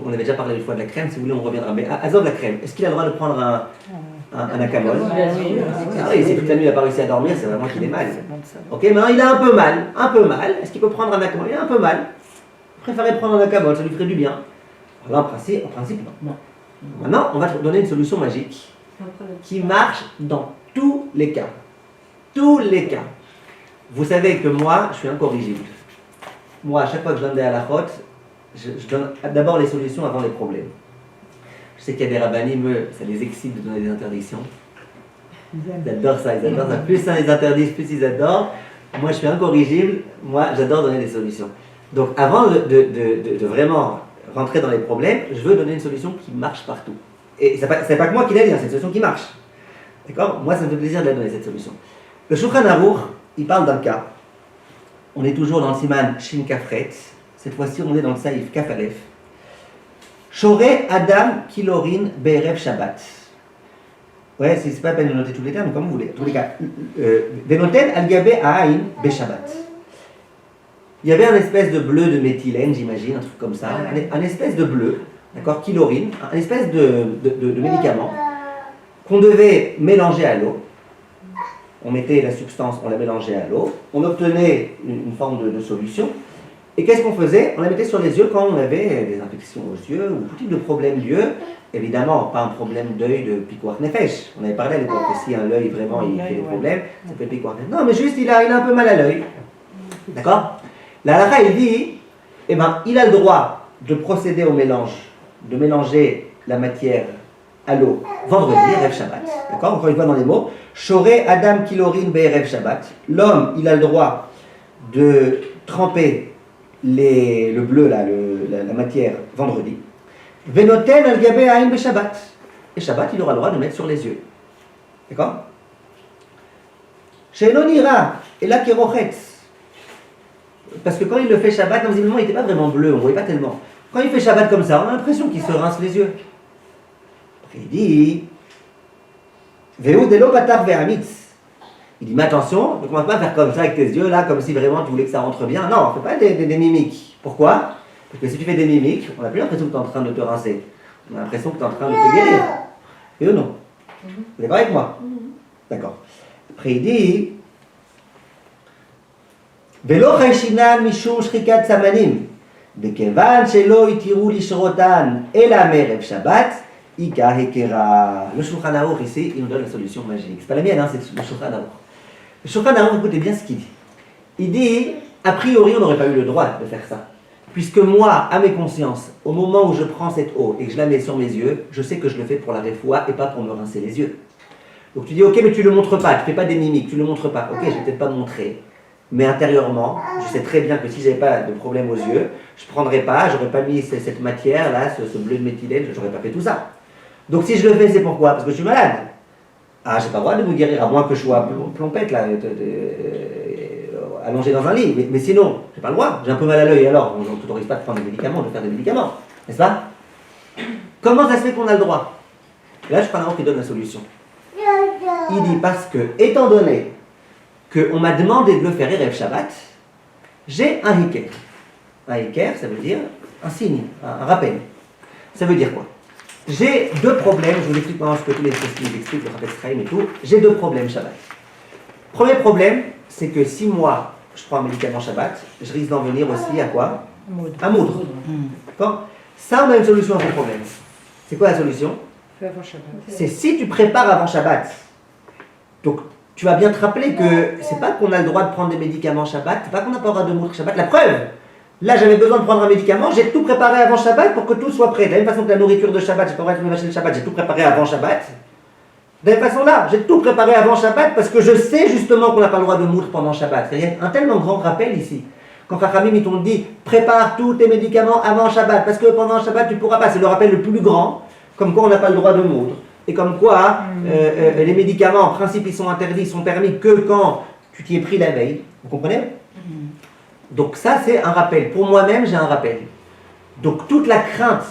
on avait déjà parlé une fois de la crème, si vous voulez on reviendra. Mais Azov, la crème, est-ce qu'il a le droit de prendre un acamol? Ah oui, si toute la nuit il n'a pas réussi à dormir, c'est vraiment qu'il est mal. Ok, maintenant il a un peu mal. Est-ce qu'il peut prendre un acamol? Il a un peu mal. Il préférait prendre un acamol, ça lui ferait du bien. Alors, en principe, non. Maintenant, on va te donner une solution magique qui marche dans tous les cas. Tous les cas. Vous savez que moi, je suis incorrigible. Moi, à chaque fois que je donne des halakhot, je donne d'abord les solutions avant les problèmes. Je sais qu'il y a des rabbanim, ça les excite de donner des interdictions. Ils adorent ça. Plus ça les interdisent, plus ils adorent. Moi, je suis incorrigible. Moi, j'adore donner des solutions. Donc, avant de vraiment rentrer dans les problèmes, je veux donner une solution qui marche partout. Et c'est pas que moi qui l'ai dit, c'est une solution qui marche. D'accord? Moi, ça me fait plaisir de la donner, cette solution. Le Shulchan Aruch, il parle d'un cas. On est toujours dans le siman Shin Kafret. Cette fois-ci, on est dans le saïf Kaf Alef. Shoré Adam Kilorin Be'erev Shabbat. Ouais, c'est pas la peine de noter tous les termes, mais comme vous voulez. En tous les cas, Venoten Al-Gabe A'ain Be'Shabbat. Il y avait un espèce de bleu de méthylène, j'imagine, un truc comme ça. Un espèce de bleu, d'accord, Kilorin, un espèce de médicament qu'on devait mélanger à l'eau. On mettait la substance, on la mélangeait à l'eau, on obtenait une forme de solution. Et qu'est-ce qu'on faisait? On la mettait sur les yeux quand on avait des infections aux yeux ou tout type de problème d'yeux. Évidemment, pas un problème d'œil de piquoir nefesh. On avait parlé à l'époque que si un œil vraiment il fait des problèmes, ça peut piquoir nefesh. Non, mais juste il a un peu mal à l'œil. D'accord? La halakha il dit, il a le droit de procéder au mélange, de mélanger la matière à l'eau vendredi, Erev Shabbat. D'accord? Encore une fois dans les mots. Shoré Adam Kilorin Be'erev Shabbat. L'homme, il a le droit de tremper le bleu, là, la matière, vendredi. Venoten Al-Gabe A'in Be'Shabbat. Et Shabbat, il aura le droit de mettre sur les yeux. D'accord? She'enon ira, et là Kerochetz. Parce que quand il le fait Shabbat, visiblement, il n'était pas vraiment bleu, on ne voyait pas tellement. Quand il fait Shabbat comme ça, on a l'impression qu'il se rince les yeux. Il dit Veu delo batar ve'amitz. Il dit mais attention, ne commence pas à faire comme ça avec tes yeux là, comme si vraiment tu voulais que ça rentre bien. Non, ne fais pas des mimiques. Pourquoi? Parce que si tu fais des mimiques, on n'a plus l'impression que tu es en train de te rincer. On a l'impression que tu es en train de te guérir. Et ou non? Vous êtes d'accord avec moi? D'accord. Après il dit Velo chayshinan mishum shrikat samanim. Bekevan shelo itiru lishrotan ela merev Shabbat, ika hekera. Le Shulchan Aruch ici, il nous donne la solution magique. C'est pas la mienne, hein, c'est le Shulchan Aruch. Le Shulchan Aruch, écoutez bien ce qu'il dit. Il dit, a priori, on n'aurait pas eu le droit de faire ça. Puisque moi, à mes consciences, au moment où je prends cette eau et que je la mets sur mes yeux, je sais que je le fais pour la réfoua et pas pour me rincer les yeux. Donc tu dis, ok, mais tu le montres pas, tu fais pas des mimiques, tu le montres pas. Ok, je vais peut-être pas montrer, mais intérieurement, je sais très bien que si j'avais pas de problème aux yeux, je prendrais pas, j'aurais pas mis cette matière là, ce bleu de méthylène, j'aurais pas fait tout ça. Donc si je le fais, c'est pourquoi? Parce que je suis malade. Ah, j'ai pas le droit de me guérir, à moins que je sois plompette là, allongé dans un lit. Mais sinon, j'ai pas le droit. J'ai un peu mal à l'œil, alors on ne t'autorise pas de prendre des médicaments, de faire des médicaments, n'est-ce pas? Comment ça se fait qu'on a le droit? Et là, je prends un qui donne la solution. Il dit parce que, étant donné qu'on m'a demandé de le faire Erev Shabbat, j'ai un hiker. Un hiker, ça veut dire un signe, un rappel. Ça veut dire quoi? J'ai deux problèmes, je vous explique maintenant ce que tous les textes expliquent, le Chafetz Chaim et tout. J'ai deux problèmes Shabbat. Premier problème, c'est que si moi, je prends un médicament Shabbat, je risque d'en venir aussi à quoi? À moudre. D'accord? Ça, on a une solution à ce problème. C'est quoi la solution? Fais avant Shabbat. C'est si tu prépares avant Shabbat. Donc, tu vas bien te rappeler que c'est pas qu'on a le droit de prendre des médicaments Shabbat, c'est pas qu'on n'a pas le droit de moudre Shabbat. La preuve, là j'avais besoin de prendre un médicament, j'ai tout préparé avant Shabbat pour que tout soit prêt. De la même façon que la nourriture de Shabbat, j'ai pas le droit de me vacher le Shabbat, j'ai tout préparé avant Shabbat. De la même façon là, j'ai tout préparé avant Shabbat parce que je sais justement qu'on n'a pas le droit de moudre pendant Shabbat. Il y a un tellement grand rappel ici. Quand Chachamim ils t'ont dit, prépare tous tes médicaments avant Shabbat, parce que pendant Shabbat tu ne pourras pas. C'est le rappel le plus grand, comme quoi on n'a pas le droit de moudre. Et comme quoi, les médicaments, en principe, ils sont interdits, ils sont permis que quand tu t'y es pris la veille. Vous comprenez? Donc ça, c'est un rappel. Pour moi-même, j'ai un rappel. Donc toute la crainte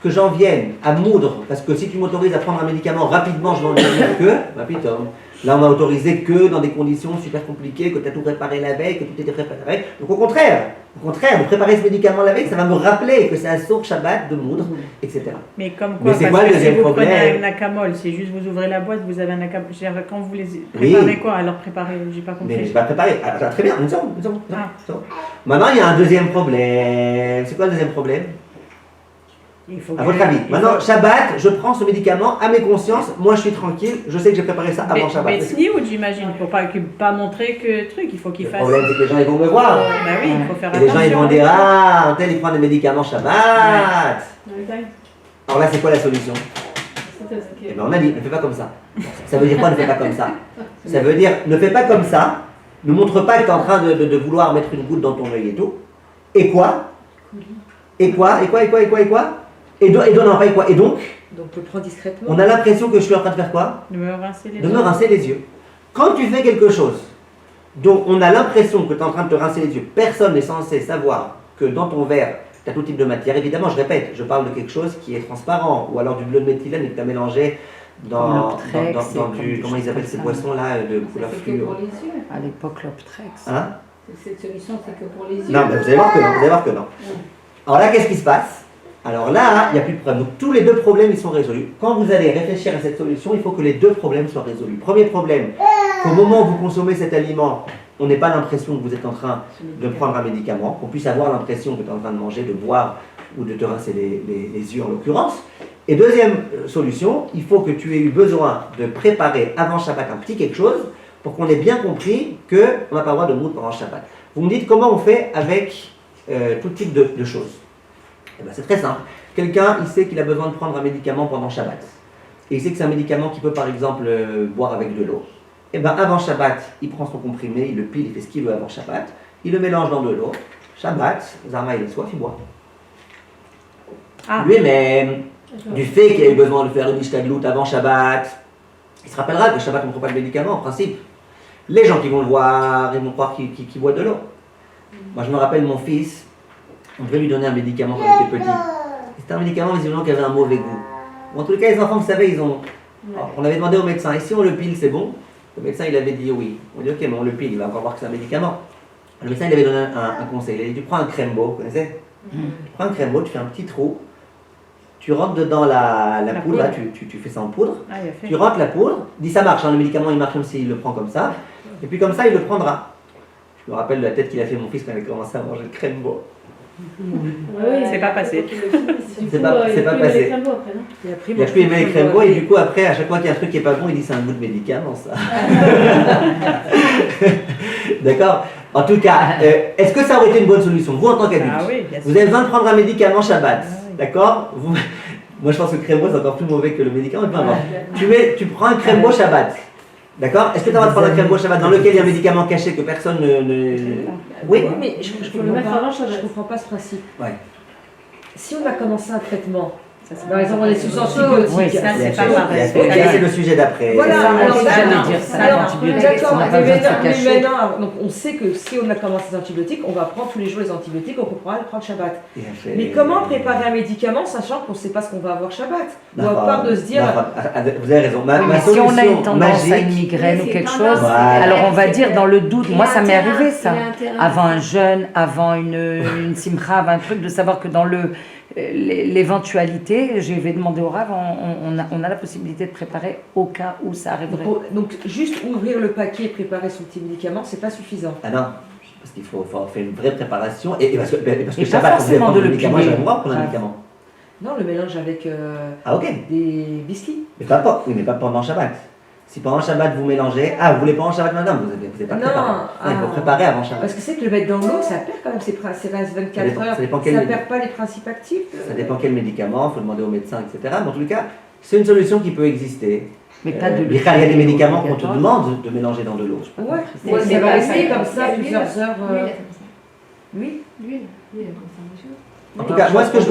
que j'en vienne à moudre, parce que si tu m'autorises à prendre un médicament rapidement, je n'en viens que, rapidement. Là, on m'a autorisé que dans des conditions super compliquées, que tu as tout préparé la veille, que tout était préparé. Donc au contraire, de préparer ce médicament la veille, ça va me rappeler que c'est un sourd Shabbat de moudre, etc. Mais comme quoi, c'est parce quoi le que si deuxième vous prenez problème? un acamol, c'est juste vous ouvrez la boîte, vous avez un acamol. Quand vous les préparez quoi? Alors préparez, j'ai pas compris. Mais je vais pas préparer. Alors, très bien, une seconde. Ah. Maintenant, il y a un deuxième problème. C'est quoi le deuxième problème? Il faut À votre avis. Maintenant, Shabbat, je prends ce médicament à mes consciences. Moi, je suis tranquille. Je sais que j'ai préparé ça avant Shabbat. Mais snioud, j'imagine. Il ne faut pas montrer que truc. Il faut qu'il fasse. Le problème, c'est que les gens, ils vont me voir. Bah oui, il faut faire Et les attention. gens, ils vont dire, ah, un tel, il prend des médicaments Shabbat. Alors là, c'est quoi la solution? Eh bien, on a dit, ne fais pas comme ça. Ça veut dire quoi, ne fais pas comme ça? Ça veut dire, ne fais pas comme ça. Ne montre pas que tu es en train de vouloir mettre une goutte dans ton œil et tout. Et quoi? Et quoi? Et donc, Donc, le prends discrètement. on a l'impression que je suis en train de faire quoi? De me rincer les De yeux. me rincer les yeux. Quand tu fais quelque chose dont on a l'impression que tu es en train de te rincer les yeux, personne n'est censé savoir que dans ton verre, tu as tout type de matière. Évidemment, je répète, je parle de quelque chose qui est transparent, ou alors du bleu de méthylène et que tu as mélangé dans du... Comment ils appellent ces boissons-là de couleur C'est que fluo? pour les yeux. À l'époque, l'Optrex. Hein? Cette solution, c'est que pour les yeux. Non, mais vous allez voir que non. Alors là, qu'est-ce qui se passe? Alors là, il n'y a plus de problème. Donc tous les deux problèmes, ils sont résolus. Quand vous allez réfléchir à cette solution, il faut que les deux problèmes soient résolus. Premier problème, qu'au moment où vous consommez cet aliment, on n'ait pas l'impression que vous êtes en train de prendre un médicament, qu'on puisse avoir l'impression que tu es en train de manger, de boire ou de te rincer les yeux en l'occurrence. Et deuxième solution, il faut que tu aies eu besoin de préparer avant Shabbat un petit quelque chose pour qu'on ait bien compris qu'on n'a pas le droit de moudre pendant Shabbat. Vous me dites comment on fait avec tout type de choses. Eh ben, c'est très simple. Quelqu'un, il sait qu'il a besoin de prendre un médicament pendant Shabbat. Et il sait que c'est un médicament qu'il peut par exemple boire avec de l'eau. Et bien avant Shabbat, il prend son comprimé, il le pile, il fait ce qu'il veut avant Shabbat. Il le mélange dans de l'eau. Shabbat, Zama il a soif, il boit. Ah. Lui-même, du fait qu'il a eu besoin de faire une ishtadlout avant Shabbat, il se rappellera que Shabbat on ne prend pas de médicament en principe. Les gens qui vont le voir, ils vont croire qu'il boit de l'eau. Moi je me rappelle mon fils, on devait lui donner un médicament quand il était petit. C'était un médicament visiblement qui avait un mauvais goût. Bon, en tous les cas, les enfants, vous savez, Alors, on avait demandé au médecin, et si on le pile, c'est bon? Le médecin, il avait dit oui. On dit ok, mais on le pile, il va encore voir que c'est un médicament. Le médecin, il avait donné un conseil. Il avait dit, tu prends un Crembo, vous connaissez? Tu prends un Crembo, tu fais un petit trou, tu rentres dedans la poudre, là, tu fais ça en poudre. Ah, il a fait. Tu rentres la poudre, dis ça marche, hein, le médicament il marche même s'il le prend comme ça, et puis comme ça il le prendra. Je me rappelle de la tête qu'il a fait mon fils quand il a commencé à manger le Crembo. C'est pas passé. C'est pas passé. Et après, Il a plus aimé les crèmes et du coup après à chaque fois qu'il y a un truc qui est pas bon, il dit c'est un goût de médicament ça. D'accord. En tout cas, est-ce que ça aurait été une bonne solution, vous en tant qu'adulte? Ah oui, bien sûr. Vous avez besoin de prendre un médicament Shabbat, Ah oui. d'accord? Moi je pense que le crémeau c'est encore plus mauvais que le médicament. Tu prends un crémeau Shabbat, d'accord? Est-ce que tu as le droit de prendre un crémeau Shabbat dans lequel il y a un médicament caché que personne ne... Oui, mais je comprends pas ce principe. Ouais. Si on a commencé un traitement, Ça, c'est par exemple on est sous Oui, antibiotiques, ça, c'est pas Bien sûr. pareil. Ok, c'est le sujet d'après. voilà, Ça, alors c'est d'accord. j'allais dire ça, Alors, l'antibiotique, d'accord, on n'a pas besoin de se mais cacher. maintenant, donc on sait que si on a commencé les antibiotiques, on va prendre tous les jours les antibiotiques, on pourra les prendre Shabbat. Mais comment préparer un médicament sachant qu'on ne sait pas ce qu'on va avoir Shabbat? Ou à part de se dire, Vous avez raison. Ma Mais si on a une solution tendance à une magique, migraine ou Oui, quelque c'est chose, tendance. Voilà. alors on va dire dans le doute, moi ça m'est arrivé ça, Il a intérêt. avant un jeûne, avant une simcha, avant un truc, de savoir que dans l'éventualité, je vais demander au Rav, on a la possibilité de préparer au cas où ça arriverait. donc juste ouvrir le paquet et préparer son petit médicament, c'est pas suffisant. ah non, parce qu'il faut faire une vraie préparation et parce que Et pas Shabbat, vous allez forcément prendre de le le médicament, piler. j'ai le droit de prendre un Ah. médicament. Non, le mélange avec Ah ok, des biscuits. mais oui, mais pas pendant Shabbat. Si pendant Shabbat vous mélangez, vous voulez pendant Shabbat madame, vous n'avez pas Non, préparé. Il faut préparer avant Shabbat. Parce que c'est que le mettre dans l'eau, ça perd quand même ses 24 heures. Ça dépend quel Ça perd pas les principes actifs. Ça dépend quel médicament, il faut demander au médecin, etc. Mais en tout cas, c'est une solution qui peut exister. Mais pas de Il y a des médicaments qu'on te demande de mélanger dans de l'eau. Ouais, C'est- ouais, c'est ça va pas rester l'huile, comme ça c'est plusieurs l'huile. heures. L'huile, Oui. l'huile, l'huile, comme ça, monsieur. En tout cas, moi, ce que je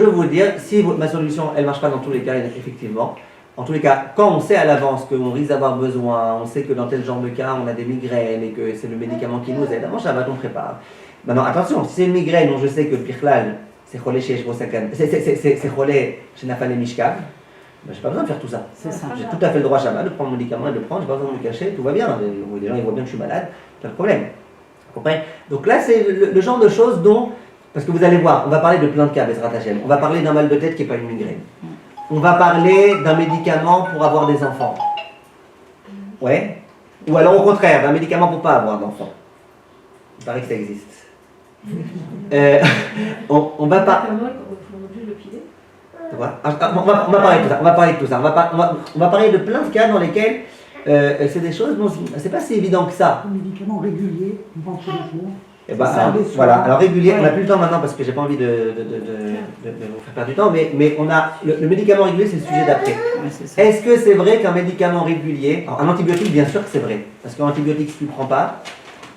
veux vous dire, si ma solution, elle marche pas dans tous les cas, effectivement. En tous les cas, quand on sait à l'avance qu'on risque d'avoir besoin, on sait que dans tel genre de cas, on a des migraines et que c'est le médicament qui nous aide, avant Shabbat, on prépare. Maintenant, attention, si c'est une migraine dont je sais que Birklal, c'est cholé chez Shbosakan, c'est cholé chez Nafal et Mishkav, ben, j'ai pas besoin de faire tout ça. C'est ça. J'ai tout à fait le droit Shabbat de prendre mon médicament et de le prendre, j'ai pas besoin de me cacher, tout va bien. Les gens ils voient bien que je suis malade, pas de problème. Vous comprenez? Donc là, c'est le genre de choses dont, parce que vous allez voir, on va parler de plein de cas, Bezrat Hashem. On va parler d'un mal de tête qui n'est pas une migraine. On va parler d'un médicament pour avoir des enfants. Ouais. Ou alors au contraire, d'un médicament pour pas avoir d'enfants. Il paraît que ça existe. On va pas. On va parler de tout ça. On va parler de tout ça. On va parler de plein de cas dans lesquels c'est des choses dont c'est pas si évident que ça. Un médicament régulier, on prend tous les jours. Et bah, Ça, alors, des soins. voilà, alors régulier, on n'a Ouais. plus le temps maintenant parce que j'ai pas envie de vous faire perdre du temps, mais on a le médicament régulier, c'est le sujet d'après. Ouais, c'est ça. Est-ce que c'est vrai qu'un médicament régulier, alors un antibiotique, bien sûr que c'est vrai, parce qu'un antibiotique, si tu ne le prends pas,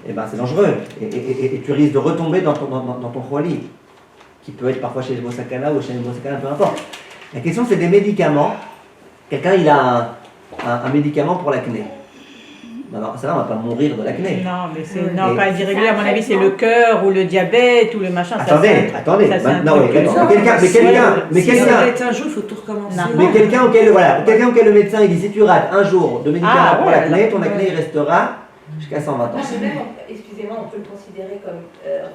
eh ben, c'est dangereux et tu risques de retomber dans ton kholi, qui peut être parfois chez le Bosakana ou chez le Bosakana, peu importe. La question, c'est des médicaments. Quelqu'un, il a un médicament pour l'acné. Non, ça va, on va pas mourir de l'acné. Non, mais c'est Et- non, pas irrégulier. À mon avis, c'est le cœur ou le diabète ou le machin. ça, Attendez, c'est- attendez. ça, c'est un Maintenant, truc. oui, d'accord. Mais Si quelqu'un, ça arrête un jour, il faut tout recommencer. Non. mais quelqu'un auquel le médecin il dit si tu rates un jour de médicament Ah, pour ouais, l'acné, là, ton acné ouais. il restera jusqu'à 120 ans. Excusez-moi, on peut le considérer comme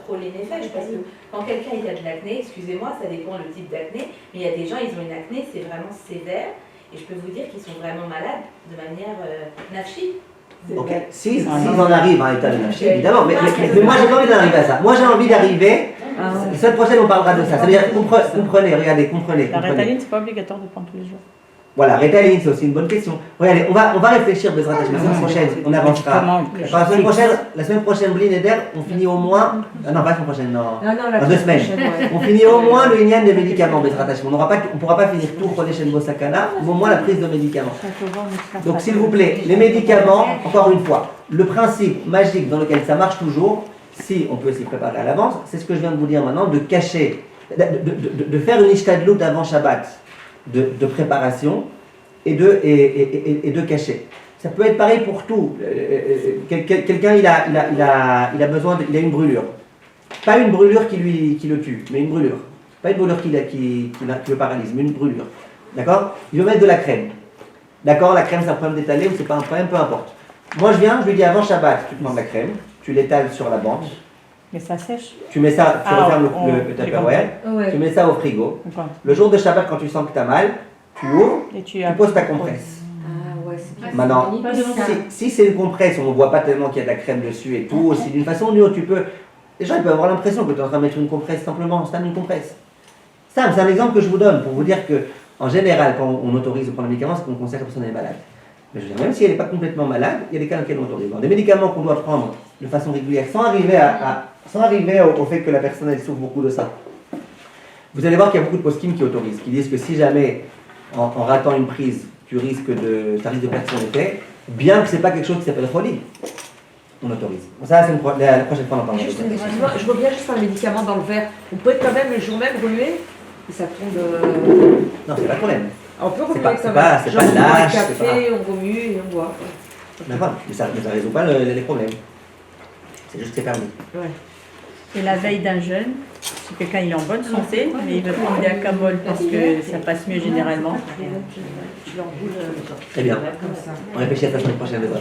relais néphège parce que quand quelqu'un il a de l'acné, excusez-moi, ça dépend le type d'acné, mais il y a des gens, ils ont une acné, c'est vraiment sévère et je peux vous dire qu'ils sont vraiment malades de manière nafchi. Ok, s'ils en arrivent à un état de nafshi, évidemment, mais moi j'ai pas envie d'arriver à ça. Moi j'ai envie d'arriver, Ah, la semaine prochaine on parlera de ça. Ça veut dire, comprenez, regardez, comprenez. La rétaline, c'est pas obligatoire de prendre tous les jours. Voilà, Rétaline, c'est aussi une bonne question. Regardez, on va réfléchir, Bezrat Hashem. La semaine prochaine, on avancera. La semaine prochaine, Blin et Der, on finit au moins. Ah non, pas la semaine prochaine, non. Non, Dans 2 semaines. ouais. On finit au moins le Inyan des médicaments, Bezrat Hashem. On ne pourra pas finir tout Khodej Shen Sakana, mais au moins la prise de médicaments. Donc s'il vous plaît, les médicaments, encore une fois, le principe magique dans lequel ça marche toujours, si on peut s'y préparer à l'avance, c'est ce que je viens de vous dire maintenant, de cacher, de faire une ishtadlout avant Shabbat, de préparation et de cacher. Ça peut être pareil pour tout. Quelqu'un il a besoin, il a une brûlure. Pas une brûlure qui le tue, mais une brûlure. Pas une brûlure qui le paralyse, mais une brûlure. D'accord? Il veut mettre de la crème. D'accord? La crème c'est un problème d'étaler ou c'est pas un problème, peu importe. Moi je lui dis avant Shabbat, tu prends de la crème, tu l'étales sur la bande, Mais ça sèche. tu mets ça, tu refermes le j'ai Tupperware, Ouais. tu mets ça au frigo. D'accord. Le jour de Shabbat quand tu sens que tu as mal, tu ouvres, Et tu tu poses ta compresse. Ah ouais, c'est bien. Maintenant, si c'est une compresse, on ne voit pas tellement qu'il y a de la crème dessus et tout, si d'une façon ou d'une autre tu peux Les gens ils peuvent avoir l'impression que tu es en train de mettre une compresse simplement, c'est une compresse. Ça, c'est un exemple que je vous donne pour vous dire que, en général, quand on autorise de prendre un médicament, c'est qu'on considère que la personne est malade. Mais je veux dire, même si elle n'est pas complètement malade, il y a des cas dans lesquels on autorise. Alors, des médicaments qu'on doit prendre de façon régulière sans arriver au fait que la personne elle souffre beaucoup de ça. Vous allez voir qu'il y a beaucoup de post-kim qui autorisent, qui disent que si jamais, en ratant une prise, tu risques de perdre son effet, bien que ce n'est pas quelque chose qui s'appelle folie, on autorise. Ça, c'est la prochaine fois, on en parlera. Excuse-moi, je reviens juste sur le médicament dans le verre. On peut quand même le jour même remuer et ça tombe. Non, c'est pas le problème. On peut remuer pas- quand c'est même. pas- c'est Genre, pas on boit un lâche, c'est café, on remue et on boit. D'accord, mais ça ne résout pas les problèmes. C'est juste que c'est permis. Ouais. Et la veille d'un jeûne, si quelqu'un il est en bonne santé, mais il veut prendre des acamol parce que ça passe mieux généralement. Je l'enroule Très bien. comme ça. On réfléchit à ça la semaine prochaine. les autres.